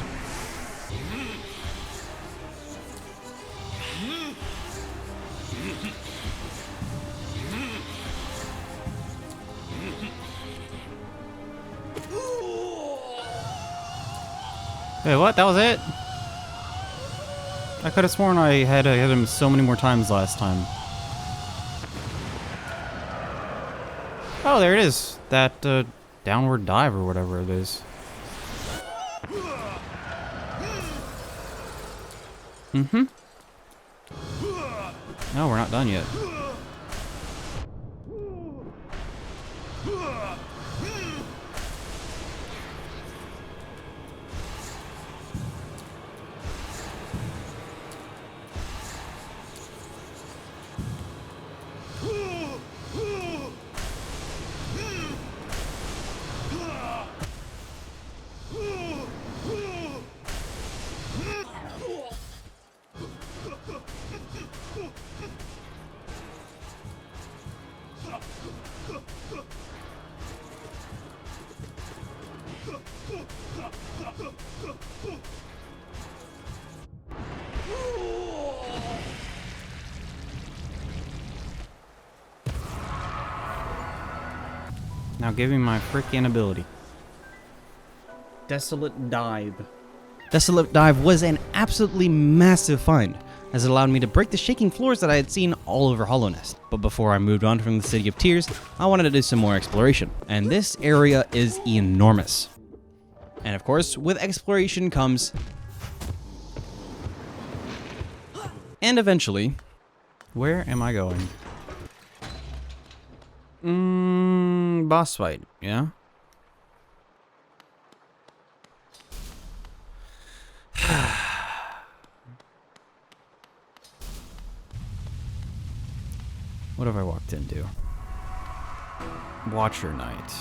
Wait, what? That was it? I could have sworn I had hit him so many more times last time. Oh, there it is. That downward dive or whatever it is. Mm-hmm. No, we're not done yet. Now give me my freaking ability. Desolate Dive. Desolate Dive was an absolutely massive find, as it allowed me to break the shaking floors that I had seen all over Hollow Nest. But before I moved on from the City of Tears, I wanted to do some more exploration, and this area is enormous. And of course, with exploration comes... and eventually... Where am I going? Boss fight, yeah? What have I walked into? Watcher Knight.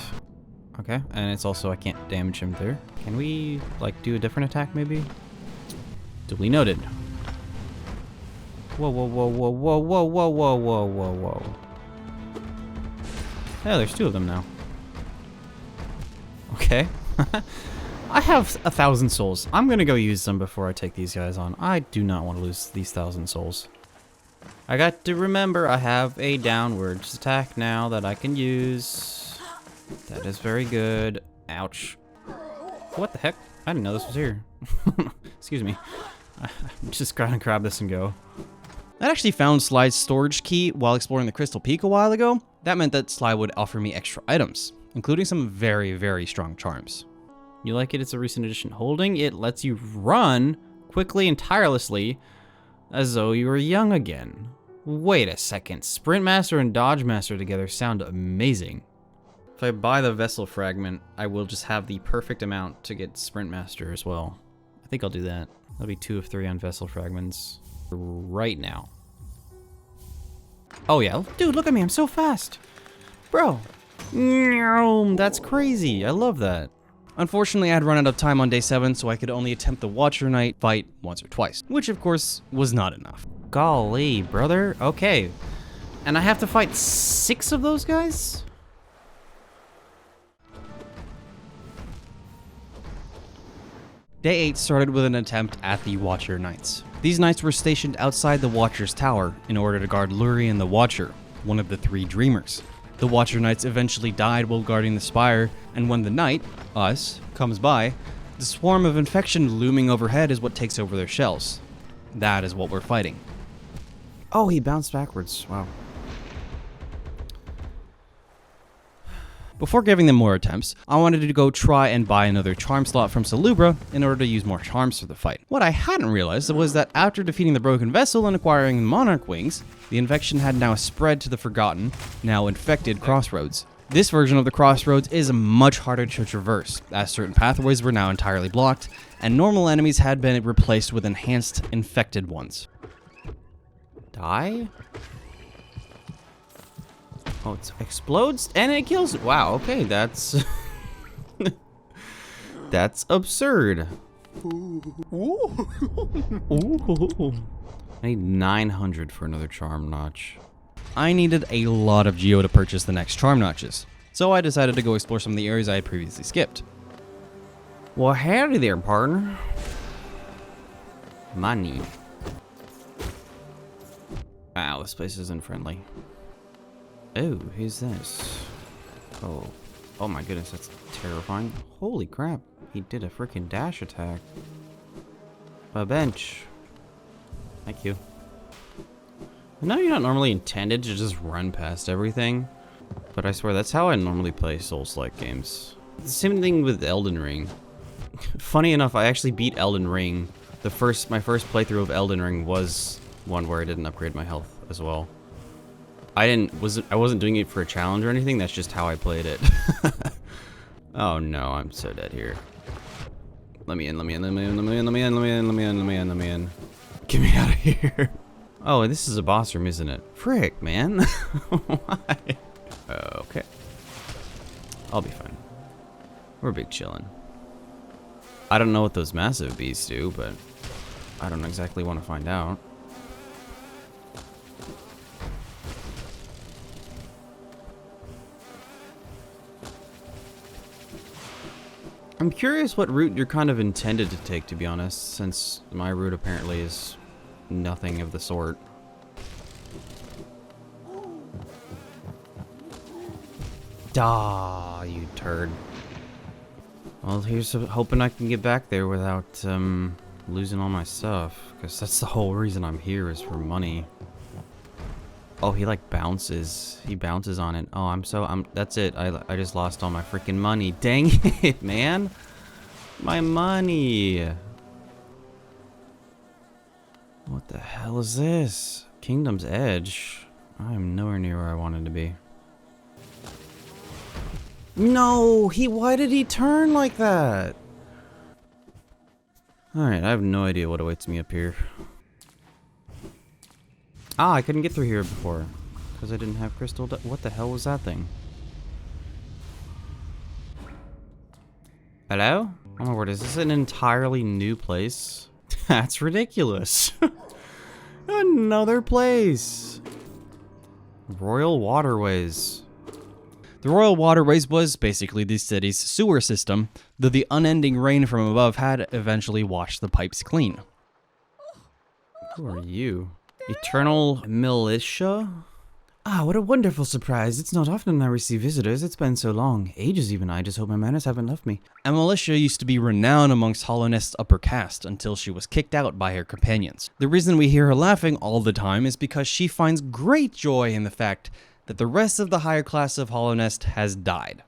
Okay, and it's also I can't damage him there. Can we, like, do a different attack, maybe? Duly noted. Whoa, whoa, whoa, whoa, whoa, whoa, whoa, whoa, whoa, whoa, whoa. Yeah, there's two of them now. Okay. I have 1,000 souls. I'm gonna go use them before I take these guys on. I do not want to lose these 1,000 souls. I got to remember I have a downwards attack now that I can use. That is very good. Ouch. What the heck? I didn't know this was here. Excuse me. I'm just gonna grab this and go. I actually found Sly's storage key while exploring the Crystal Peak a while ago. That meant that Sly would offer me extra items, including some very, very strong charms. You like it? It's a recent addition. Holding it lets you run quickly and tirelessly as though you were young again. Wait a second. Sprint Master and Dodge Master together sound amazing. If I buy the Vessel Fragment, I will just have the perfect amount to get Sprint Master as well. I think I'll do that. That'll be 2 of 3 on Vessel Fragments right now. Oh yeah, dude, look at me, I'm so fast. Bro, that's crazy, I love that. Unfortunately, I had run out of time on day 7, so I could only attempt the Watcher Knight fight once or twice, which of course was not enough. Golly, brother, okay. And I have to fight 6 of those guys? Day 8 started with an attempt at the Watcher Knights. These knights were stationed outside the Watcher's tower in order to guard Lurien the Watcher, one of the 3 Dreamers. The Watcher Knights eventually died while guarding the spire, and when the knight, us, comes by, the swarm of infection looming overhead is what takes over their shells. That is what we're fighting. Oh, he bounced backwards, wow. Before giving them more attempts, I wanted to go try and buy another charm slot from Salubra in order to use more charms for the fight. What I hadn't realized was that after defeating the Broken Vessel and acquiring Monarch Wings, the infection had now spread to the forgotten, now infected Crossroads. This version of the Crossroads is much harder to traverse, as certain pathways were now entirely blocked, and normal enemies had been replaced with enhanced infected ones. Die? Oh, it explodes and it kills. Wow, okay, that's... That's absurd. I need 900 for another charm notch. I needed a lot of geo to purchase the next charm notches, so I decided to go explore some of the areas I had previously skipped. Well, howdy there, partner. Money. Wow, this place isn't friendly. Oh, who's this? Oh. Oh my goodness, that's terrifying. Holy crap, he did a freaking dash attack. A bench. Thank you. I know you're not normally intended to just run past everything, but I swear that's how I normally play Souls-like games. The same thing with Elden Ring. Funny enough, I actually beat Elden Ring. My first playthrough of Elden Ring was one where I didn't upgrade my health as well. I wasn't doing it for a challenge or anything, that's just how I played it. Oh no, I'm so dead here. Let me in, let me in, let me in, let me in, let me in, let me in, let me in, let me in, let me in. Get me out of here. Oh, this is a boss room, isn't it? Frick, man. Why? Okay. I'll be fine. We're big chillin'. I don't know what those massive beasts do, but I don't exactly want to find out. I'm curious what route you're kind of intended to take, to be honest, since my route apparently is nothing of the sort. Dah, you turd. Well, here's hoping I can get back there without losing all my stuff, because that's the whole reason I'm here, is for money. Oh, he like bounces. He bounces on it. Oh, that's it. I just lost all my freaking money. Dang it, man. My money. What the hell is this? Kingdom's Edge. I am nowhere near where I wanted to be. No, why did he turn like that? Alright, I have no idea what awaits me up here. Ah, I couldn't get through here before because I didn't have crystal. What the hell was that thing? Hello? Oh my word, is this an entirely new place? That's ridiculous. Another place. Royal Waterways. The Royal Waterways was basically the city's sewer system, though the unending rain from above had eventually washed the pipes clean. Who are you? Eternal Militia? Ah, what a wonderful surprise. It's not often I receive visitors. It's been so long. Ages even. I just hope my manners haven't left me. And Militia used to be renowned amongst Hollow Nest's upper caste until she was kicked out by her companions. The reason we hear her laughing all the time is because she finds great joy in the fact that the rest of the higher class of Hollow Nest has died,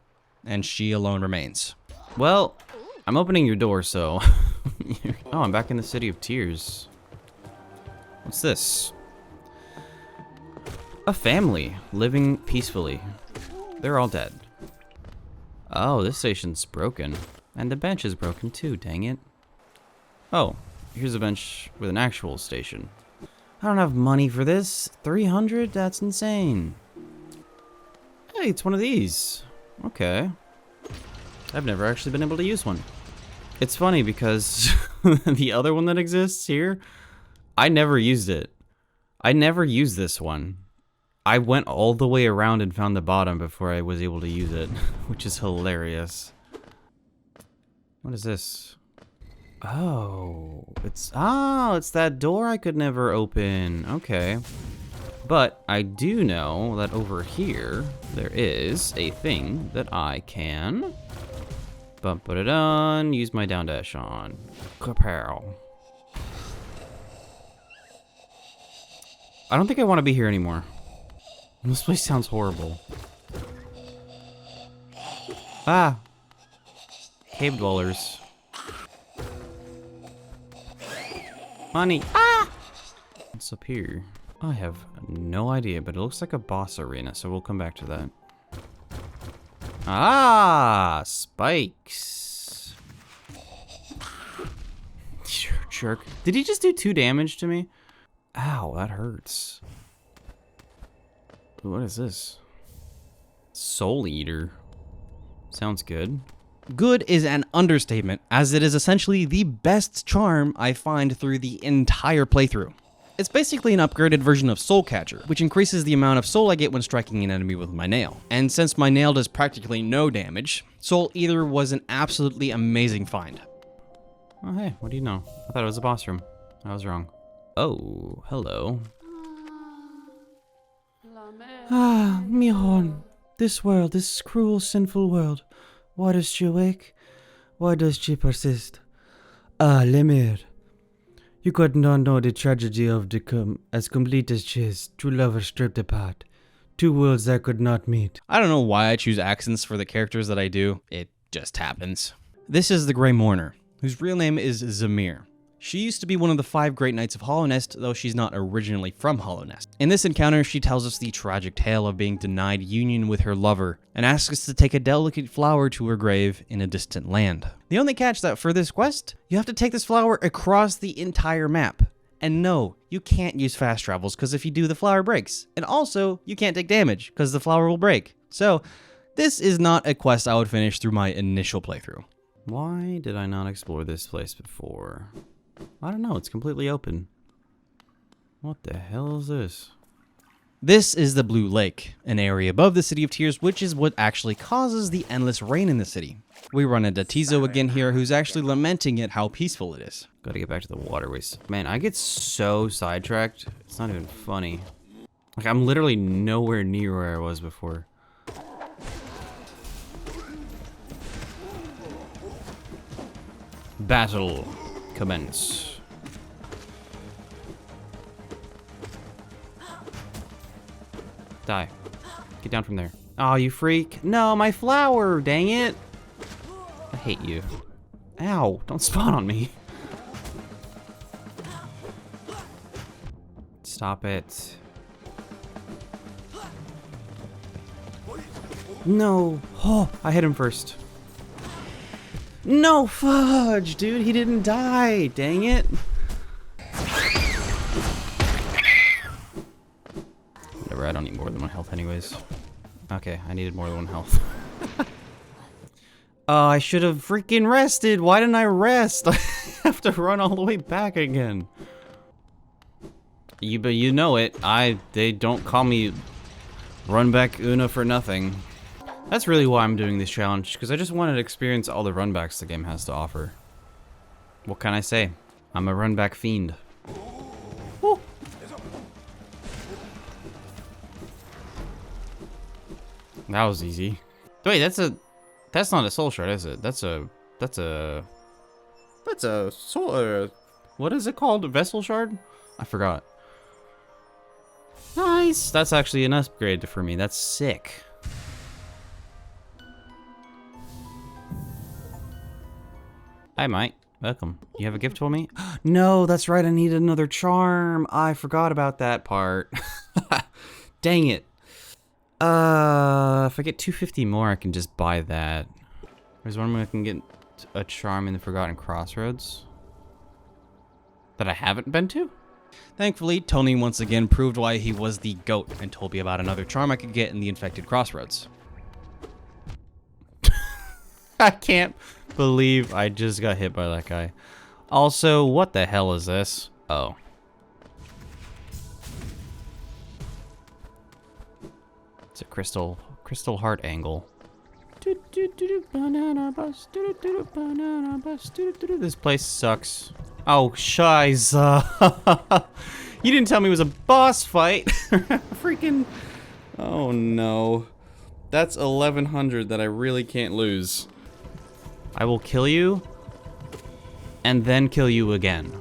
and she alone remains. Well, I'm opening your door, so... Oh, I'm back in the City of Tears. What's this? A family living peacefully. They're all dead. Oh, this station's broken. And the bench is broken too, dang it. Oh, here's a bench with an actual station. I don't have money for this. 300? That's insane. Hey, it's one of these. Okay. I've never actually been able to use one. It's funny because the other one that exists here, I never used it. I never used this one. I went all the way around and found the bottom before I was able to use it, which is hilarious. What is this? Oh, it's that door I could never open. Okay. But I do know that over here, there is a thing that I can put it on, use my down dash on. Kapow. I don't think I want to be here anymore. This place sounds horrible. Ah! Cave dwellers. Money! Ah! What's up here? I have no idea, but it looks like a boss arena, so we'll come back to that. Ah! Spikes! Jerk. Did he just do 2 damage to me? Ow, that hurts. What is this? Soul Eater. Sounds good. Good is an understatement, as it is essentially the best charm I find through the entire playthrough. It's basically an upgraded version of Soul Catcher, which increases the amount of soul I get when striking an enemy with my nail. And since my nail does practically no damage, Soul Ether was an absolutely amazing find. Oh, hey, what do you know? I thought it was a boss room. I was wrong. Oh, hello. Ah, Mihon, this world, this cruel, sinful world. Why does she wake? Why does she persist? Ah, Lemir. You could not know the tragedy of the as complete as she is. Two lovers stripped apart. Two worlds that could not meet. I don't know why I choose accents for the characters that I do. It just happens. This is the Grey Mourner, whose real name is Zamir. She used to be one of the 5 Great Knights of Hollownest, though she's not originally from Hollownest. In this encounter, she tells us the tragic tale of being denied union with her lover, and asks us to take a delicate flower to her grave in a distant land. The only catch that for this quest, you have to take this flower across the entire map. And no, you can't use fast travels, because if you do, the flower breaks. And also, you can't take damage, because the flower will break. So, this is not a quest I would finish through my initial playthrough. Why did I not explore this place before? I don't know, it's completely open. What the hell is this? This is the Blue Lake, an area above the City of Tears, which is what actually causes the endless rain in the city. We run into Tizo again here, who's actually lamenting at how peaceful it is. Gotta get back to the waterways. Man, I get so sidetracked, it's not even funny. Like, I'm literally nowhere near where I was before. Battle. Commence. Die. Get down from there. Oh, you freak. No, my flower, dang it. I hate you. Ow, don't spawn on me. Stop it. No. Oh, I hit him first. No, fudge, dude, he didn't die. Dang it. Whatever, I don't need more than 1 health anyways. Okay, I needed more than 1 health. I should have freaking rested. Why didn't I rest? I have to run all the way back again. But you know it. They don't call me Run Back Una for nothing. That's really why I'm doing this challenge, because I just wanted to experience all the runbacks the game has to offer. What can I say? I'm a runback fiend. Woo. That was easy. Wait, that's not a soul shard, is it? That's a soul, what is it called? A vessel shard? I forgot. Nice. That's actually an upgrade for me. That's sick. Hi, Mike. Welcome. You have a gift for me? No, that's right. I need another charm. I forgot about that part. Dang it. If I get 250 more, I can just buy that. There's one where I can get a charm in the Forgotten Crossroads that I haven't been to? Thankfully, Tony once again proved why he was the GOAT and told me about another charm I could get in the Infected Crossroads. I can't believe I just got hit by that guy. Also, what the hell is this? Oh. It's a crystal heart angle. This place sucks. Oh, shiza. You didn't tell me it was a boss fight. Freaking. Oh no. That's 1100 that I really can't lose. I will kill you, and then kill you again.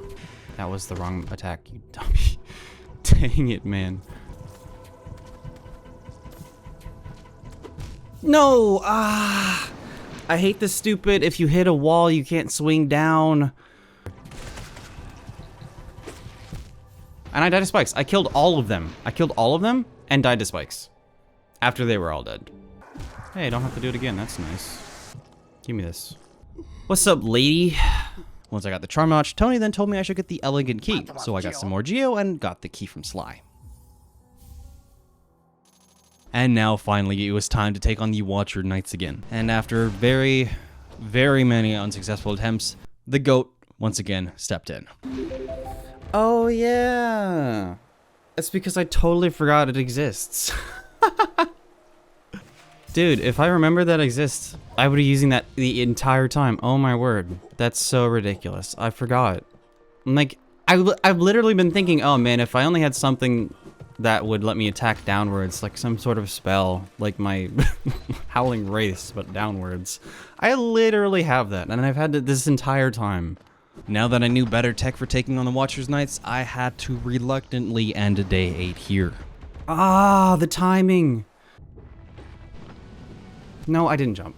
That was the wrong attack, you dummy. Dang it, man. No! Ah! I hate this stupid, if you hit a wall, you can't swing down. And I died to spikes. I killed all of them. I killed all of them, and died to spikes. After they were all dead. Hey, I don't have to do it again, that's nice. Give me this. What's up, lady? Once I got the charm notch, Tony then told me I should get the elegant key, so I got some more Geo and got the key from Sly. And now finally it was time to take on the Watcher Knights again. And after very very many unsuccessful attempts, the goat once again stepped in. Oh, yeah. It's because I totally forgot it exists. Dude, if I remember that exists, I would be using that the entire time. Oh my word. That's so ridiculous. I forgot. I'm like, I've literally been thinking, oh man, if I only had something that would let me attack downwards, like some sort of spell, like my Howling Wraiths, but downwards. I literally have that, and I've had it this entire time. Now that I knew better tech for taking on the Watcher's Knights, I had to reluctantly end day 8 here. Ah, the timing. No, I didn't jump.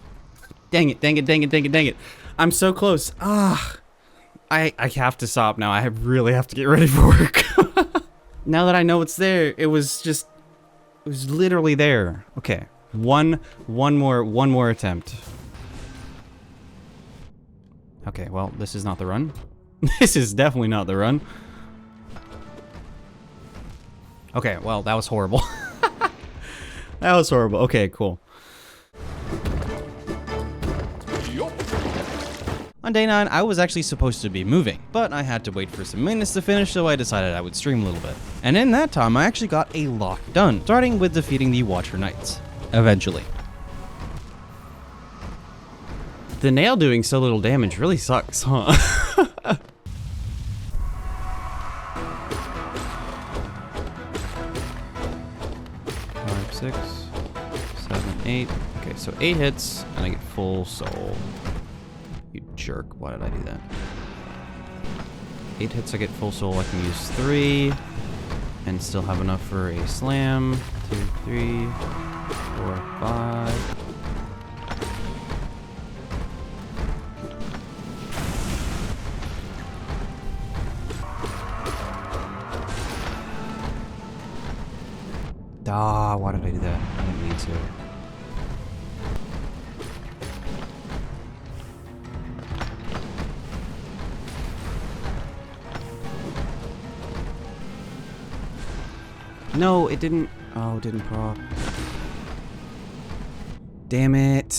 Dang it, dang it, dang it, dang it, dang it. I'm so close. Ah. I have to stop now. I really have to get ready for work. Now that I know it's there, it was literally there. Okay. One more attempt. Okay, well, this is not the run. This is definitely not the run. Okay, well, that was horrible. That was horrible. Okay, cool. On day 9, I was actually supposed to be moving, but I had to wait for some minutes to finish, so I decided I would stream a little bit. And in that time, I actually got a lot done, starting with defeating the Watcher Knights. Eventually. The nail doing so little damage really sucks, huh? 5, 6, 7, 8. Okay, so 8 hits, and I get full soul. You jerk. Why did I do that? 8 hits, I get full soul. I can use 3 and still have enough for a slam. 2, 3, 4, 5. Ah, why did I do that? I didn't mean to. No, it didn't. Oh, it didn't proc. Damn it.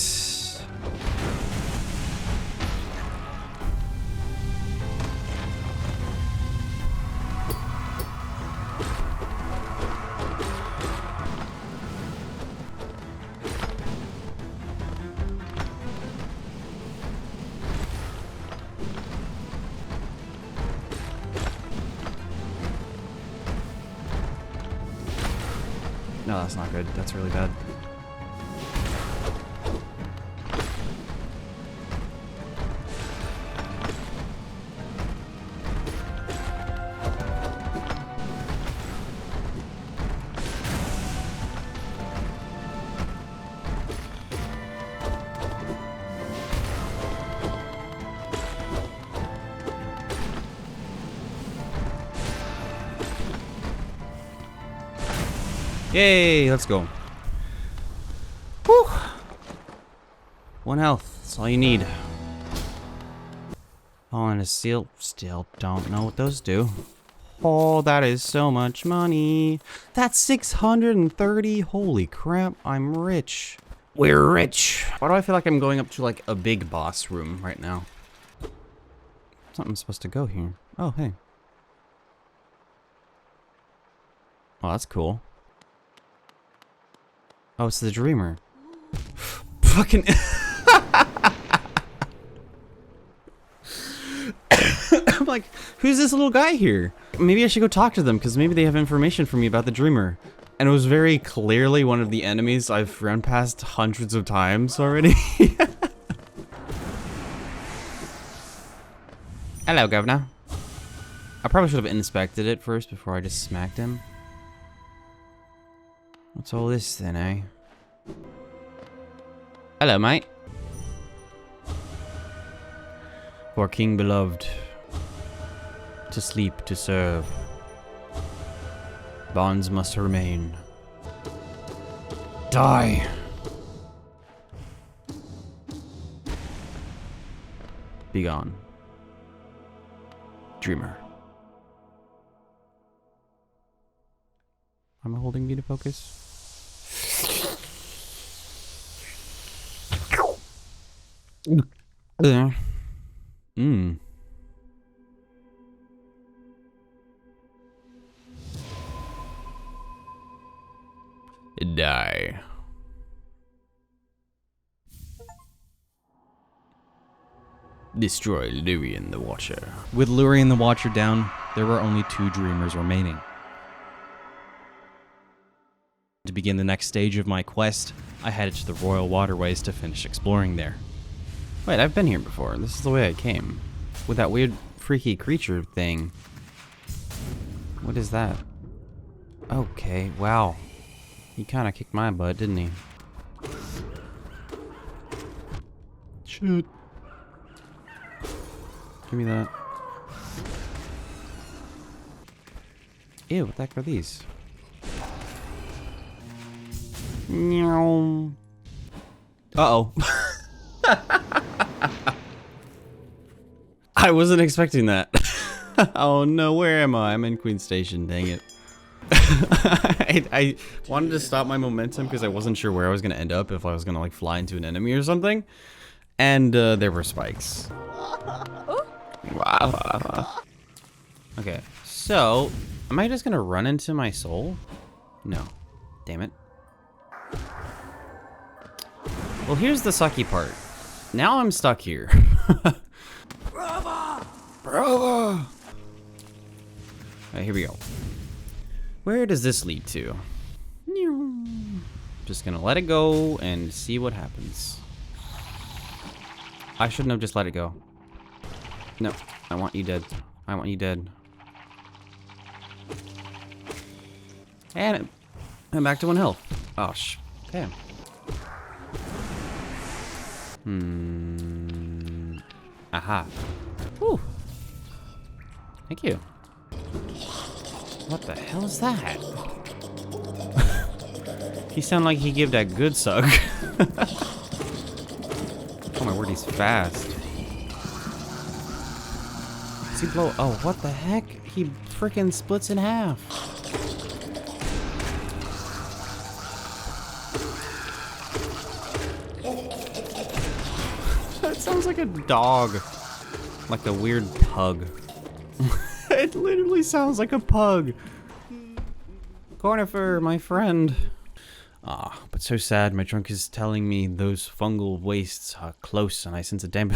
No, that's not good. That's really bad. Yay, let's go. Whew. 1 health, that's all you need. Oh, and a seal. Still don't know what those do. Oh, that is so much money. That's 630. Holy crap, I'm rich. We're rich. Why do I feel like I'm going up to like a big boss room right now? Something's supposed to go here. Oh, hey. Oh, that's cool. Oh, it's the Dreamer. Fucking. I'm like, who's this little guy here? Maybe I should go talk to them, because maybe they have information for me about the Dreamer. And it was very clearly one of the enemies I've run past hundreds of times already. Hello, Governor. I probably should have inspected it first before I just smacked him. What's all this then, eh? Hello, mate. For King Beloved. To sleep, to serve. Bonds must remain. Die! Be gone. Dreamer. Am I holding me to focus? Mmm. Die. Destroy Lurian the Watcher. With Lurian the Watcher down, there were only 2 dreamers remaining. To begin the next stage of my quest, I headed to the Royal Waterways to finish exploring there. Wait, I've been here before. This is the way I came. With that weird, freaky creature thing. What is that? Okay, wow. He kind of kicked my butt, didn't he? Shit. Give me that. Ew, what the heck are these? Meow. Uh-oh. I wasn't expecting that. Oh no, where am I? I'm in Queen Station, dang it. I wanted to stop my momentum because I wasn't sure where I was going to end up, if I was going to like fly into an enemy or something. And there were spikes. Okay, so am I just going to run into my soul? No. Damn it. Well, here's the sucky part. Now I'm stuck here. Brava! Brava! Alright, here we go. Where does this lead to? Just gonna let it go and see what happens. I shouldn't have just let it go. No, I want you dead. I want you dead. And I'm back to 1 health. Oh, okay. Aha. Whew. Thank you. What the hell is that? He sounded like he gave that good suck. Oh my word, he's fast. Does he blow? Oh, what the heck? He freaking splits in half. That sounds like a dog. Like a weird pug. It literally sounds like a pug. Cornifer, my friend. Ah, but so sad. My trunk is telling me those fungal wastes are close and I sense a damp...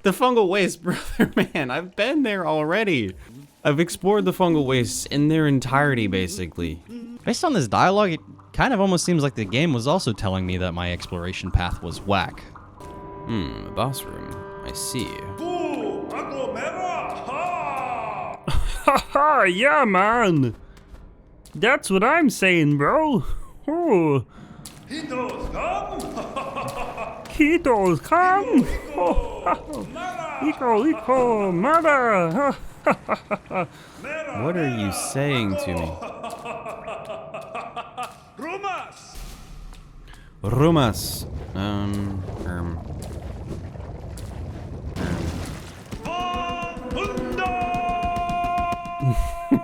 The fungal wastes, brother, man. I've been there already. I've explored the fungal wastes in their entirety, basically. Based on this dialogue, it kind of almost seems like the game was also telling me that my exploration path was whack. A boss room. I see. Haha, yeah, man. That's what I'm saying, bro. Oh. Hitos come. Iko, mother. What are you saying to me? Rumas.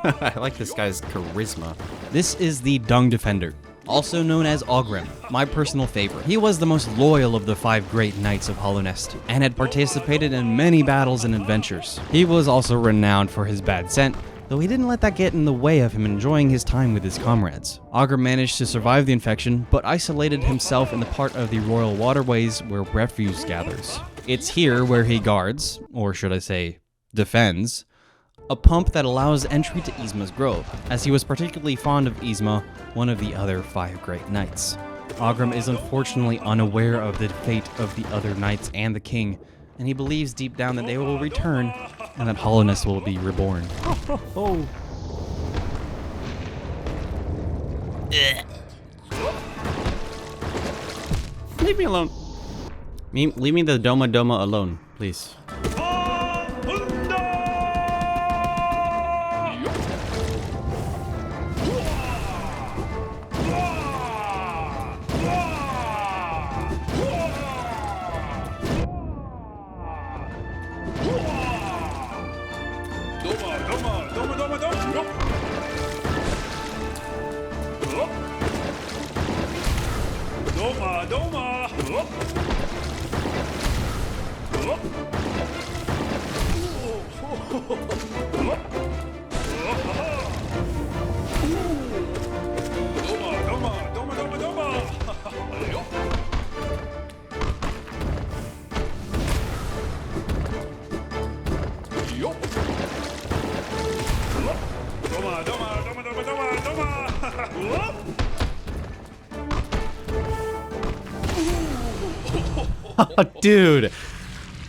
I like this guy's charisma. This is the Dung Defender, also known as Ogrim, my personal favorite. He was the most loyal of the 5 great knights of Hollownest, and had participated in many battles and adventures. He was also renowned for his bad scent, though he didn't let that get in the way of him enjoying his time with his comrades. Ogrim managed to survive the infection, but isolated himself in the part of the Royal Waterways where refuse gathers. It's here where he guards, or should I say, defends, a pump that allows entry to Yzma's Grove, as he was particularly fond of Yzma, one of the other 5 great knights. Ogrim is unfortunately unaware of the fate of the other knights and the king, and he believes deep down that they will return, and that Hollownest will be reborn. Oh. Leave me alone. Leave me the Doma Doma alone, please. Dude,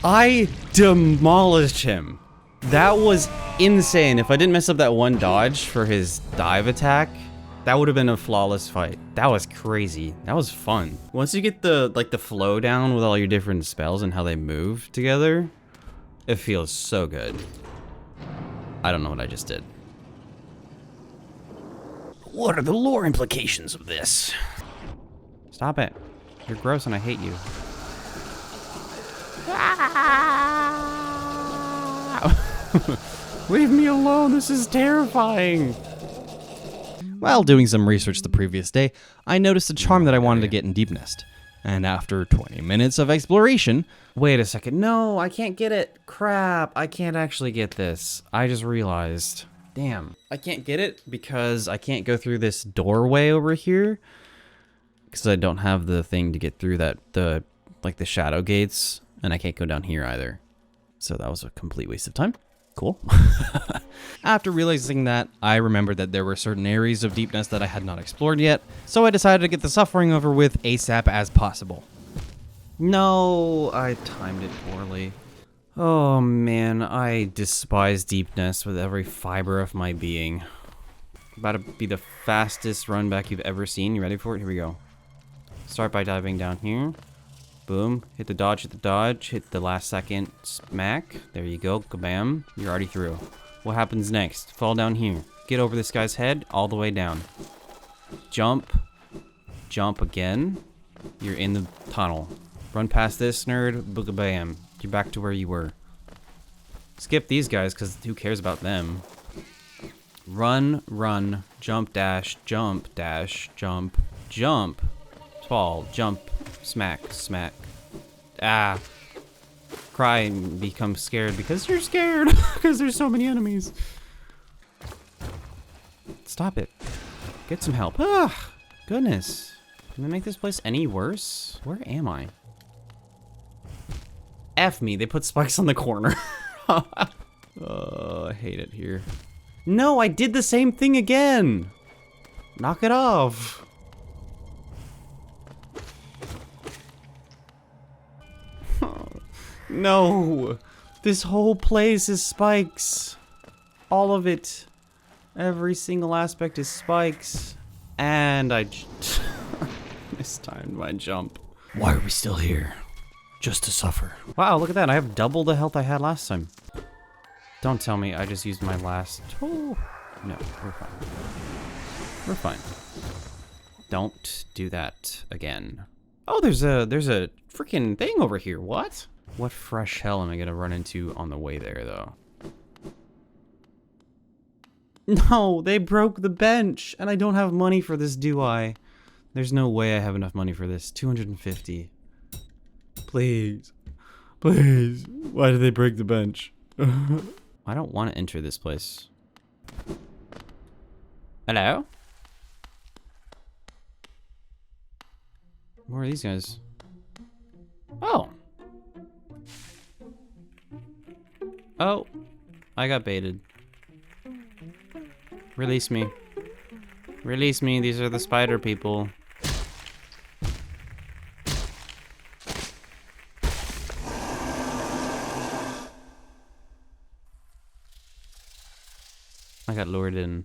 I demolished him. That was insane. If I didn't mess up that one dodge for his dive attack, that would have been a flawless fight. That was crazy. That was fun. Once you get the flow down with all your different spells and how they move together, it feels so good. I don't know what I just did. What are the lore implications of this? Stop it. You're gross and I hate you. Leave me alone, this is terrifying. While doing some research the previous day, I noticed a charm that I wanted to get in Deep Nest. And after 20 minutes of exploration... Wait a second. No, I can't get it. Crap, I can't actually get this. I just realized. Damn. I can't get it because I can't go through this doorway over here. Because I don't have the thing to get through that, the shadow gates. And I can't go down here either. So that was a complete waste of time. Cool. After realizing that, I remembered that there were certain areas of Deep Nest that I had not explored yet, so I decided to get the suffering over with ASAP as possible. No, I timed it poorly. Oh man, I despise Deep Nest with every fiber of my being. About to be the fastest run back you've ever seen. You ready for it? Here we go. Start by diving down here. Boom. Hit the dodge, hit the last second smack. There you go. Kabam. You're already through. What happens next? Fall down here. Get over this guy's head all the way down. Jump. Jump again. You're in the tunnel. Run past this nerd. Boogabam. You're back to where you were. Skip these guys because who cares about them? Run, run, jump, dash, jump, dash, jump, jump. Fall, jump, smack, smack. Ah. Cry and become scared because you're scared because there's so many enemies. Stop it. Get some help. Ah, goodness. Can they make this place any worse? Where am I? F me, they put spikes on the corner. I hate it here. No, I did the same thing again. Knock it off. No, this whole place is spikes. All of it. Every single aspect is spikes. And I mistimed my jump. Why are we still here? Just to suffer. Wow, look at that. I have double the health I had last time. Don't tell me I just used my last... Oh, no, we're fine. We're fine. Don't do that again. Oh, there's a freaking thing over here. What? What fresh hell am I gonna run into on the way there, though? No, they broke the bench, and I don't have money for this, do I? There's no way I have enough money for this. 250. Please. Please. Why did they break the bench? I don't want to enter this place. Hello? Where are these guys? Oh. Oh. I got baited. Release me. Release me. These are the spider people. I got lured in.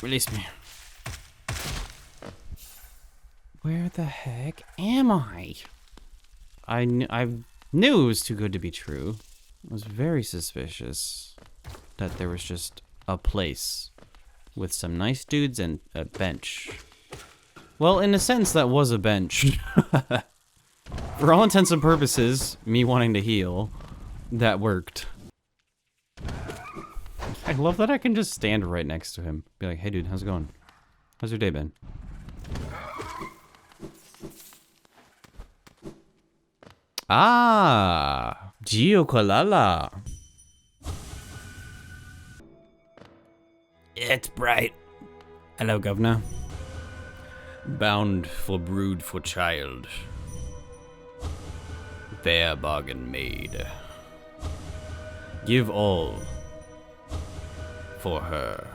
Release me. Where the heck am I? I knew it was too good to be true. I was very suspicious that there was just a place with some nice dudes and a bench. Well, in a sense, that was a bench. For all intents and purposes, me wanting to heal, that worked. I love that I can just stand right next to him. Be like, hey dude, how's it going? How's your day been? Ah, Giocolala. It's bright. Hello, governor. Bound for brood for child. Fair bargain made. Give all for her.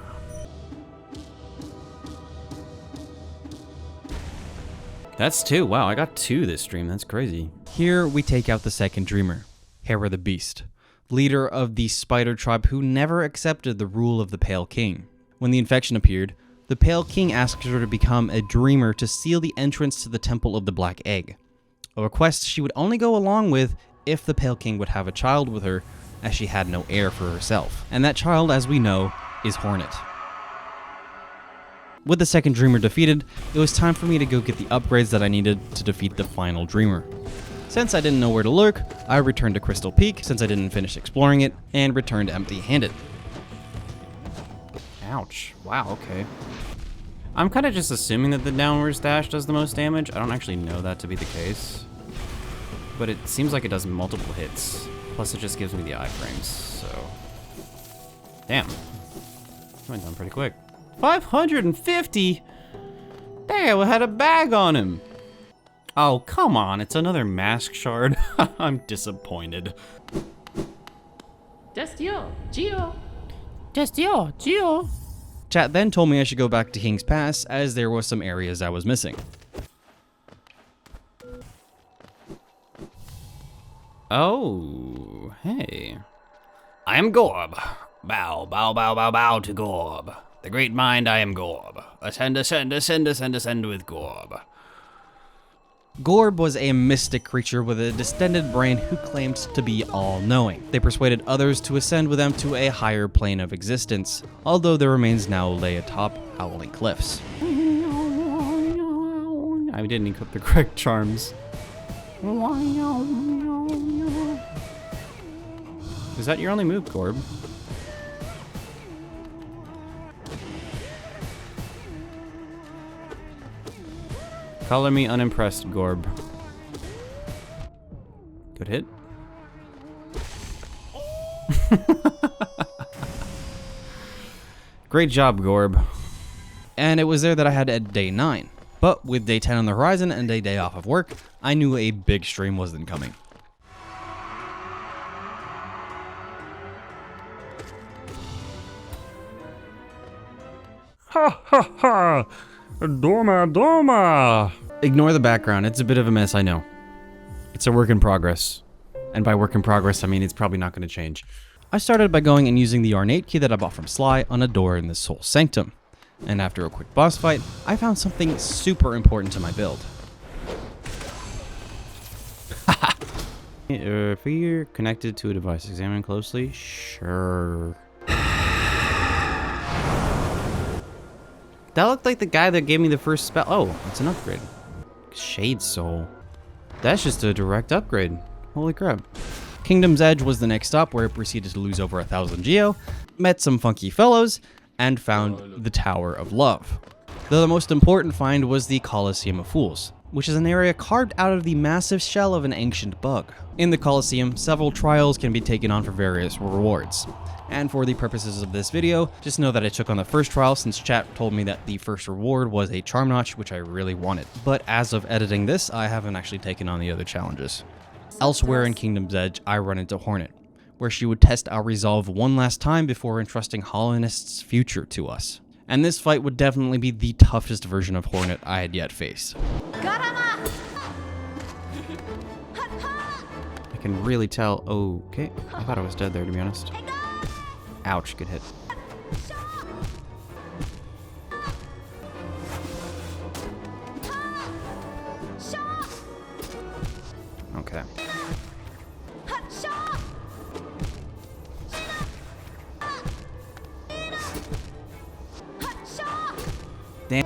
That's 2. Wow, I got 2 this stream. That's crazy. Here we take out the second dreamer, Hera the Beast, leader of the spider tribe who never accepted the rule of the Pale King. When the infection appeared, the Pale King asked her to become a dreamer to seal the entrance to the Temple of the Black Egg, a request she would only go along with if the Pale King would have a child with her, as she had no heir for herself. And that child, as we know, is Hornet. With the second dreamer defeated, it was time for me to go get the upgrades that I needed to defeat the final dreamer. Since I didn't know where to lurk, I returned to Crystal Peak since I didn't finish exploring it, and returned empty-handed. Ouch. Wow, okay. I'm kind of just assuming that the downward dash does the most damage. I don't actually know that to be the case. But it seems like it does multiple hits. Plus it just gives me the iframes, so... Damn. Went down pretty quick. 550? Damn, I had a bag on him. Oh, come on, it's another mask shard. I'm disappointed. Just you, Gio. Chat then told me I should go back to King's Pass as there were some areas I was missing. Oh, hey. I am Gorb. Bow, bow, bow, bow, bow to Gorb. The great mind, I am Gorb. Ascend, ascend, ascend, ascend, ascend with Gorb. Gorb was a mystic creature with a distended brain who claimed to be all-knowing. They persuaded others to ascend with them to a higher plane of existence, although their remains now lay atop howling cliffs. I didn't equip the correct charms. Is that your only move, Gorb? Color me unimpressed, Gorb. Good hit. Great job, Gorb. And it was there that I had at day 9. But with day 10 on the horizon and a day off of work, I knew a big stream wasn't coming. Ha ha ha! Doma Doma! Ignore the background, it's a bit of a mess, I know. It's a work in progress. And by work in progress, I mean it's probably not going to change. I started by going and using the ornate key that I bought from Sly on a door in the Soul Sanctum. And after a quick boss fight, I found something super important to my build. If you're connected to a device, examine closely. Sure. That looked like the guy that gave me the first spell. Oh, it's an upgrade. Shade Soul. That's just a direct upgrade. Holy crap. Kingdom's Edge was the next stop where I proceeded to lose over 1,000 Geo, met some funky fellows, and found the Tower of Love. Though the most important find was the Colosseum of Fools, which is an area carved out of the massive shell of an ancient bug. In the Colosseum, several trials can be taken on for various rewards. And for the purposes of this video, just know that I took on the first trial since chat told me that the first reward was a charm notch, which I really wanted. But as of editing this, I haven't actually taken on the other challenges. Elsewhere in Kingdom's Edge, I run into Hornet, where she would test our resolve one last time before entrusting Holonist's future to us. And this fight would definitely be the toughest version of Hornet I had yet faced. I can really tell. Okay. I thought I was dead there, to be honest. Ouch, good hit. Okay. Damn.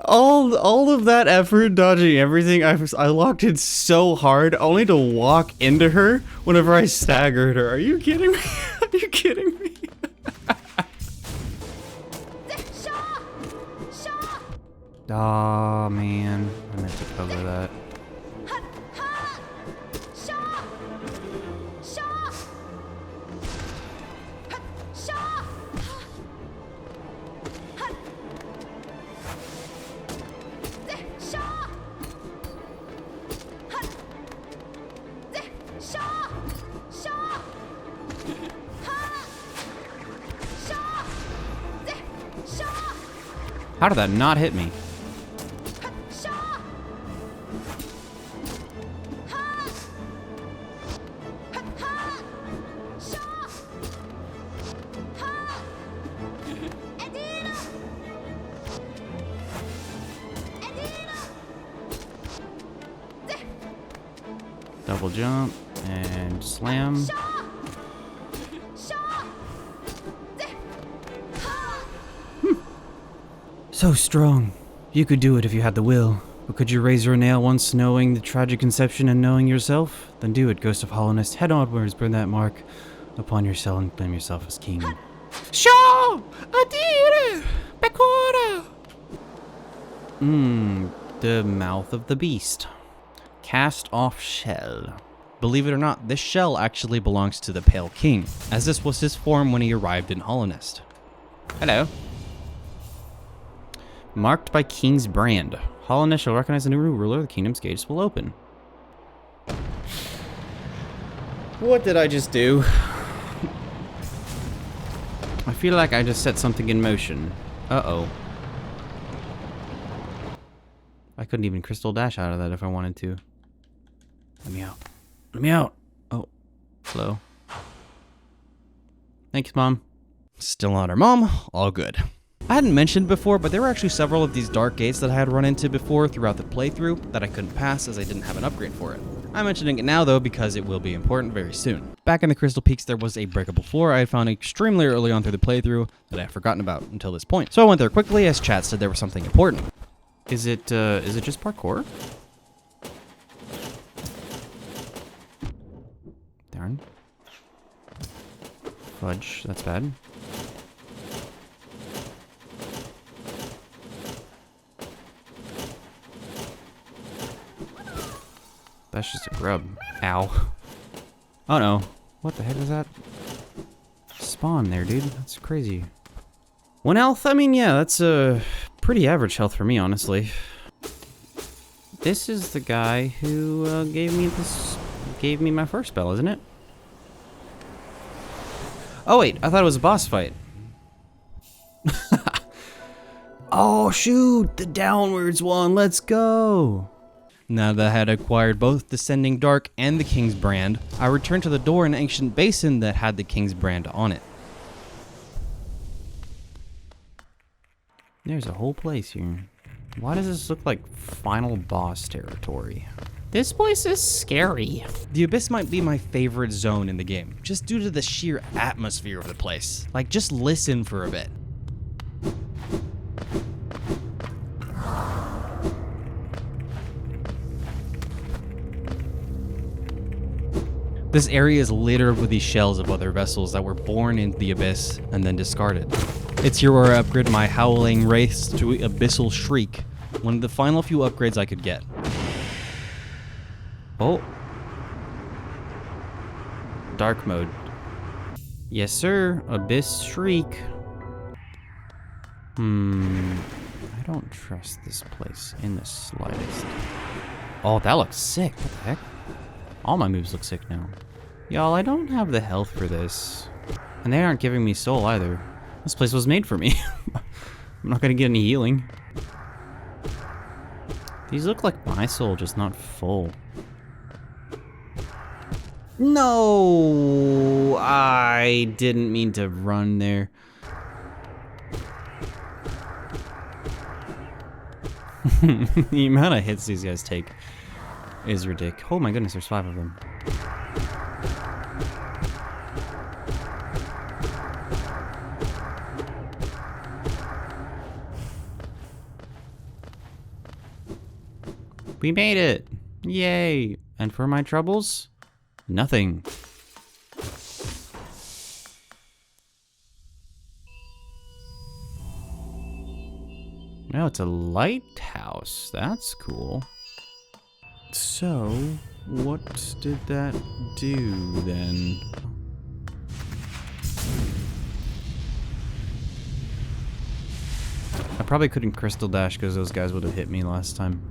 all of that effort dodging everything, I locked in so hard only to walk into her whenever I staggered her. Are you kidding me? Are you kidding me? Oh man, I meant to cover that. How did that not hit me? Double jump and slam. So strong. You could do it if you had the will. But could you raise your nail once knowing the tragic conception and knowing yourself? Then do it, Ghost of Hollowness. Head onwards, burn that mark upon your cell and claim yourself as king. Shaw! Adire! Pecora! The mouth of the beast. Cast off shell. Believe it or not, this shell actually belongs to the Pale King, as this was his form when he arrived in Hollownest. Hello. Marked by King's brand. Hollownest shall recognize the new ruler. The kingdom's gates will open. What did I just do? I feel like I just set something in motion. Uh-oh. I couldn't even crystal dash out of that if I wanted to. Let me out. Let me out. Oh. Hello. Thanks, Mom. Still not her mom, all good. I hadn't mentioned before, but there were actually several of these dark gates that I had run into before throughout the playthrough that I couldn't pass as I didn't have an upgrade for it. I'm mentioning it now though because it will be important very soon. Back in the Crystal Peaks there was a breakable floor I had found extremely early on through the playthrough that I had forgotten about until this point. So I went there quickly as chat said there was something important. Is it just parkour? Darn. Fudge, that's bad. That's just a grub. Ow. Oh no. What the heck is that? Spawn there, dude. That's crazy. 1 health? I mean, yeah, that's a pretty average health for me, honestly. This is the guy who gave me my first spell, isn't it? Oh wait, I thought it was a boss fight. Oh shoot, the downwards one. Let's go. Now that I had acquired both Descending Dark and the King's Brand, I returned to the door in Ancient Basin that had the King's Brand on it. There's a whole place here. Why does this look like final boss territory? This place is scary. The Abyss might be my favorite zone in the game, just due to the sheer atmosphere of the place. Like, just listen for a bit. This area is littered with these shells of other vessels that were born in the Abyss and then discarded. It's here where I upgrade my Howling Wraiths to Abyssal Shriek, one of the final few upgrades I could get. Oh. Dark mode. Yes, sir. Abyss Shriek. I don't trust this place in the slightest. Oh, that looks sick. What the heck? All my moves look sick now. Y'all, I don't have the health for this. And they aren't giving me soul either. This place was made for me. I'm not gonna get any healing. These look like my soul, just not full. No, I didn't mean to run there. The amount of hits these guys take is ridiculous. Oh my goodness, there's 5 of them. We made it! Yay! And for my troubles? Nothing. Oh, it's a lighthouse. That's cool. So, what did that do then? I probably couldn't crystal dash because those guys would have hit me last time.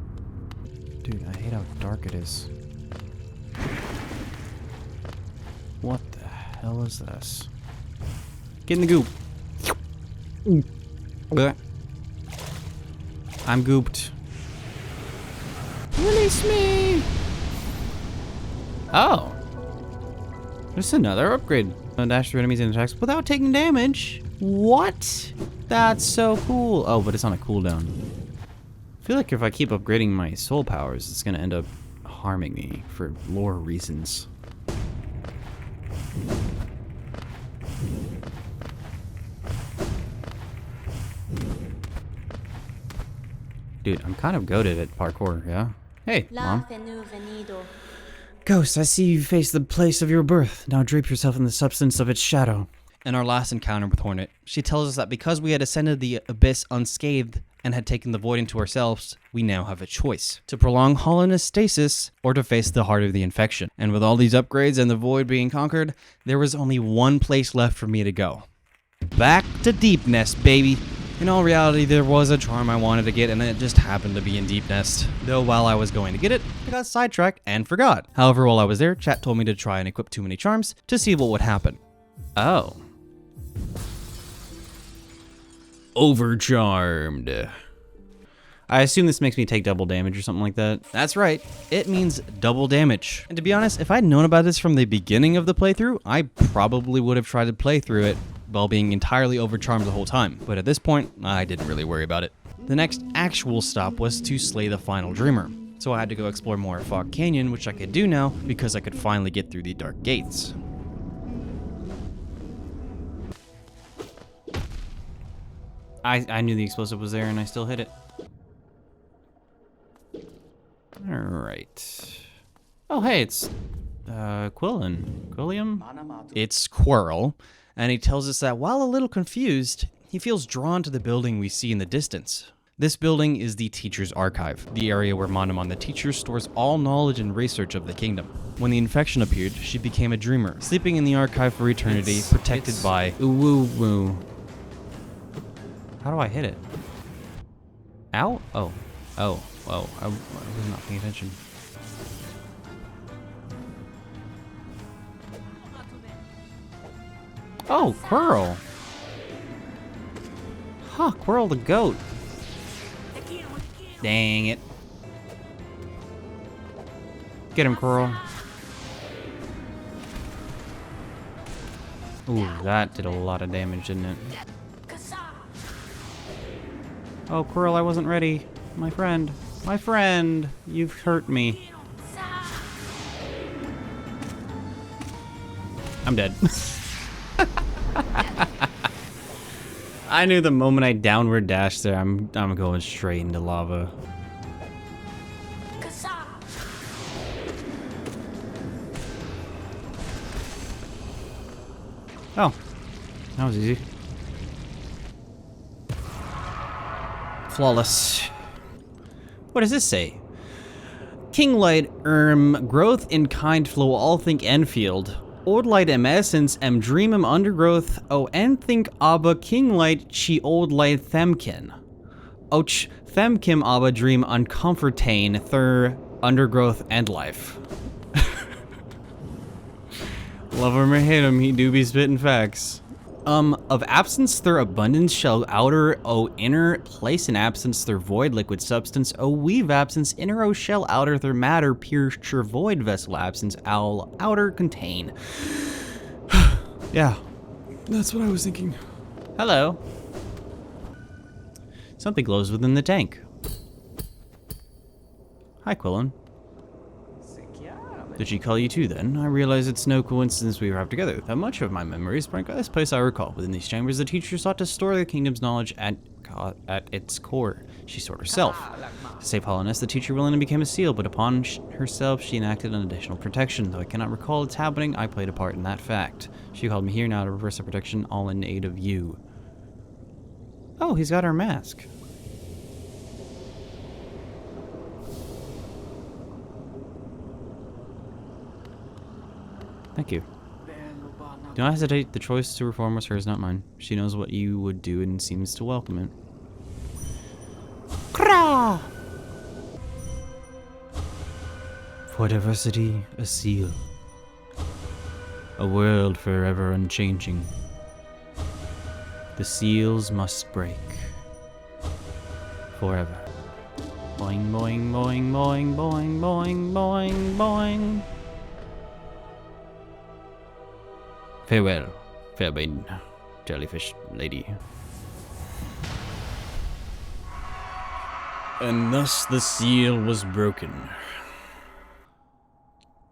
Dude, I hate how dark it is. What the hell is this? Get in the goop. Blech. I'm gooped. Release me! Oh. There's another upgrade. Dash through enemies and attacks without taking damage. What? That's so cool. Oh, but it's on a cooldown. I feel like if I keep upgrading my soul powers, it's gonna end up harming me for lore reasons. Dude, I'm kind of goated at parkour, yeah? Hey, Mom. Ghost, I see you face the place of your birth. Now drape yourself in the substance of its shadow. In our last encounter with Hornet, she tells us that because we had ascended the abyss unscathed and had taken the void into ourselves, we now have a choice. To prolong hollowness stasis, or to face the heart of the infection. And with all these upgrades and the void being conquered, there was only one place left for me to go. Back to Deep Nest, baby! In all reality, there was a charm I wanted to get, and it just happened to be in Deep Nest. Though while I was going to get it, I got sidetracked and forgot. However, while I was there, chat told me to try and equip too many charms to see what would happen. Oh. Overcharmed. I assume this makes me take double damage or something like that. That's right, it means double damage. And to be honest, if I'd known about this from the beginning of the playthrough, I probably would have tried to play through it while being entirely overcharmed the whole time. But at this point, I didn't really worry about it. The next actual stop was to slay the final Dreamer. So I had to go explore more of Fog Canyon, which I could do now because I could finally get through the Dark Gates. I knew the explosive was there and I still hit it. Alright. Oh, hey, it's Quilliam? It's Quirrell, and he tells us that while a little confused, he feels drawn to the building we see in the distance. This building is the Teacher's Archive, the area where Monomon the Teacher stores all knowledge and research of the kingdom. When the infection appeared, she became a dreamer, sleeping in the archive for eternity, protected by Woo. How do I hit it? Ow? Oh. I was not paying attention. Oh, Quirrell. Huh, Quirrell the goat. Dang it. Get him, Quirrell. Ooh, that did a lot of damage, didn't it? Oh, Quirrell, I wasn't ready. My friend. My friend! You've hurt me. I'm dead. I knew the moment I downward dashed there, I'm going straight into lava. Oh, that was easy. Flawless. What does this say? Kinglight, growth in kind flow all think Enfield. Old light essence dream undergrowth think aber Kinglight chi old light themkin. Och themkim aber dream uncomfortain thur undergrowth and life. Love him or hate him, he do be spitting facts. Of absence thur abundance shall outer inner place in absence thur void liquid substance weave absence inner shell outer thur matter pure void vessel absence outer contain. Yeah, that's what I was thinking. Hello. Something glows within the tank. Hi, Quillen. Did she call you too then? I realize it's no coincidence we arrived together. That much of my memories sprang by this place I recall. Within these chambers, the teacher sought to store the kingdom's knowledge at its core. she sold herself. To save Hollowness, the teacher willingly became a seal, but upon herself, she enacted an additional protection. Though I cannot recall its happening, I played a part in that fact. She called me here now to reverse the protection, all in aid of you. Oh, he's got her mask. Thank you. Do not hesitate. The choice to reform was hers, not mine. She knows what you would do and seems to welcome it. Krah! For diversity, a seal. A world forever unchanging. The seals must break. Forever. Boing, boing, boing, boing, boing, boing, boing, boing. Farewell, fair maiden, jellyfish lady. And thus the seal was broken.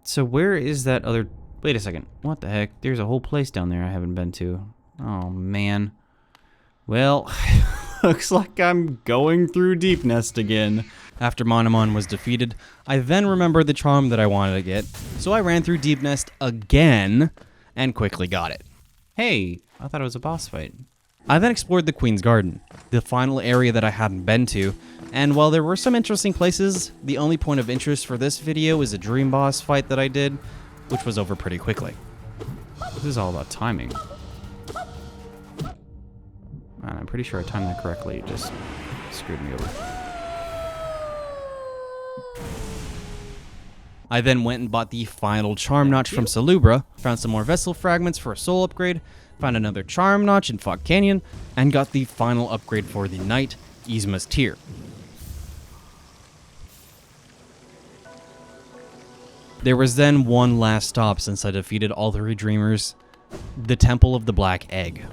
So where is that other... Wait a second. What the heck? There's a whole place down there I haven't been to. Oh, man. Well, looks like I'm going through Deep Nest again. After Monomon was defeated, I then remembered the charm that I wanted to get, so I ran through Deep Nest again and quickly got it. Hey, I thought it was a boss fight. I then explored the Queen's Garden, the final area that I hadn't been to, and while there were some interesting places, the only point of interest for this video is a dream boss fight that I did, which was over pretty quickly. This is all about timing. And I'm pretty sure I timed that correctly, it just screwed me over. I then went and bought the final charm notch from Salubra, found some more vessel fragments for a soul upgrade, found another charm notch in Fog Canyon, and got the final upgrade for the knight, Yzma's Tear. There was then one last stop since I defeated all three Dreamers, the Temple of the Black Egg.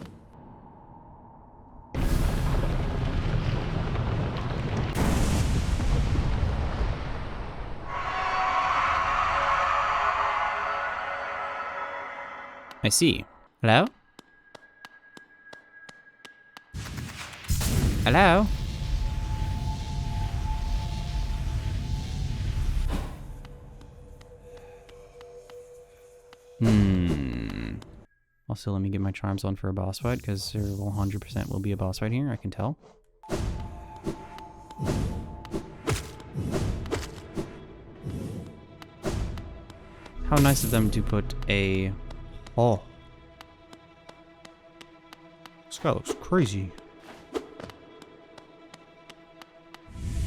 I see. Hello? Hello? Also, let me get my charms on for a boss fight, because there 100% will be a boss fight here, I can tell. How nice of them to put a... Oh. This guy looks crazy.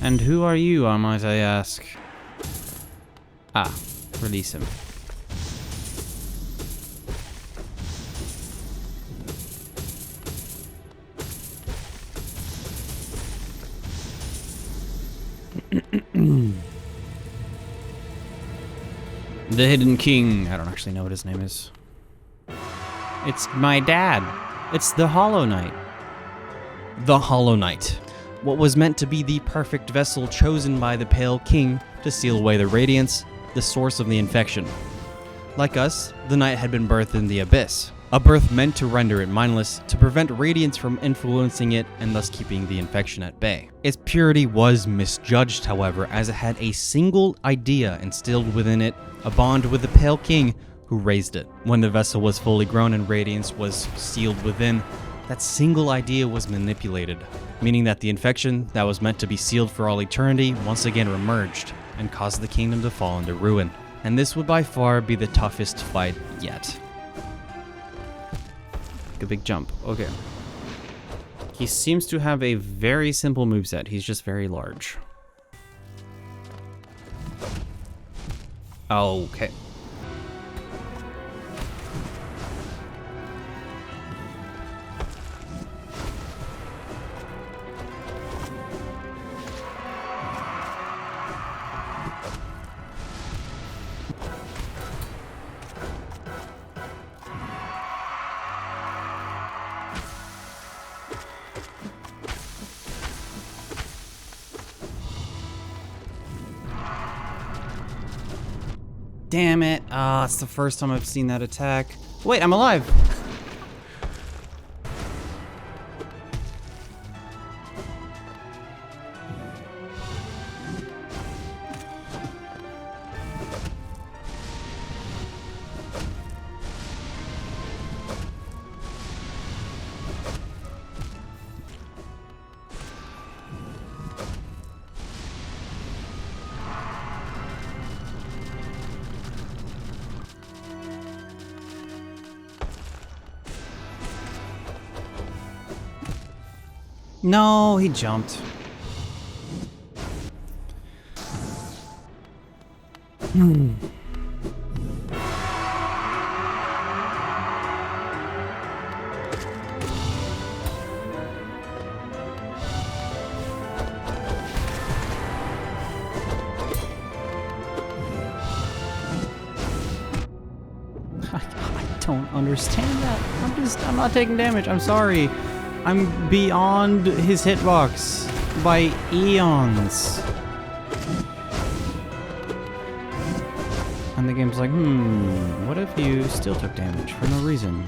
And who are you, might I ask? Ah, release him. The Hidden King. I don't actually know what his name is. It's my dad. It's the Hollow Knight. The Hollow Knight. What was meant to be the perfect vessel chosen by the Pale King to seal away the radiance, the source of the infection. Like us, the Knight had been birthed in the Abyss, a birth meant to render it mindless, to prevent radiance from influencing it and thus keeping the infection at bay. Its purity was misjudged, however, as it had a single idea instilled within it, a bond with the Pale King who raised it. When the vessel was fully grown and radiance was sealed within, that single idea was manipulated, meaning that the infection that was meant to be sealed for all eternity once again remerged and caused the kingdom to fall into ruin. And this would by far be the toughest fight yet. A big jump. Okay. He seems to have a very simple moveset. He's just very large. Okay. Damn it. Ah, it's the first time I've seen that attack. Wait, I'm alive. No, he jumped. I don't understand that. I'm not taking damage. I'm sorry. I'm beyond his hitbox by eons. And the game's like, what if you still took damage for no reason?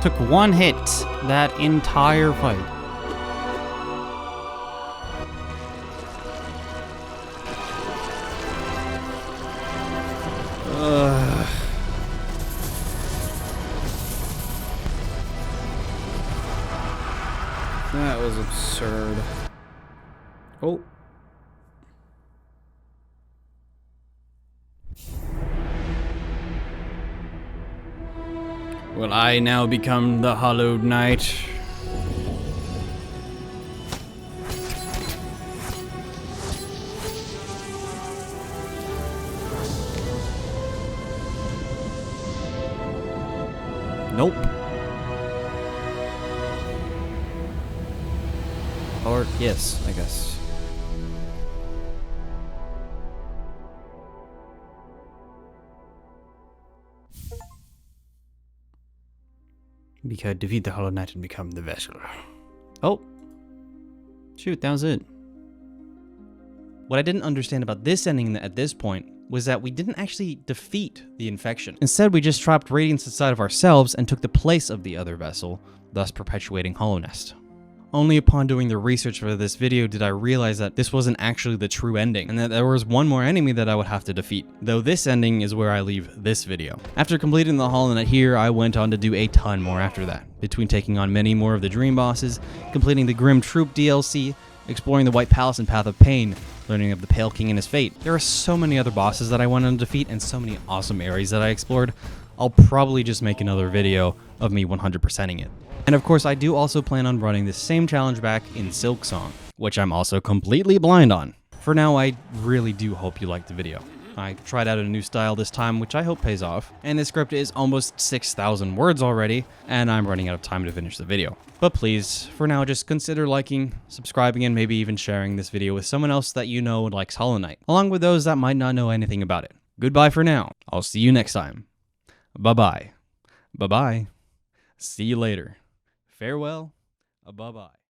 Took one hit that entire fight. That was absurd. Oh. Will I now become the Hollowed Knight? Nope. Or yes, I guess. We could defeat the Hollow Knight and become the vessel. Oh. Shoot, that was it. What I didn't understand about this ending at this point was that we didn't actually defeat the infection. Instead, we just trapped radiance inside of ourselves and took the place of the other vessel, thus perpetuating Hollowness. Only upon doing the research for this video did I realize that this wasn't actually the true ending, and that there was one more enemy that I would have to defeat, though this ending is where I leave this video. After completing the Hollow Knight here, I went on to do a ton more after that, between taking on many more of the dream bosses, completing the Grim Troop DLC, exploring the White Palace and Path of Pain, learning of the Pale King and his fate. There are so many other bosses that I went on to defeat, and so many awesome areas that I explored. I'll probably just make another video of me 100%ing it. And of course, I do also plan on running this same challenge back in Silksong, which I'm also completely blind on. For now, I really do hope you liked the video. I tried out a new style this time, which I hope pays off, and this script is almost 6,000 words already, and I'm running out of time to finish the video. But please, for now, just consider liking, subscribing, and maybe even sharing this video with someone else that you know likes Hollow Knight, along with those that might not know anything about it. Goodbye for now. I'll see you next time. Bye-bye. Bye-bye. See you later. Farewell. Bye-bye.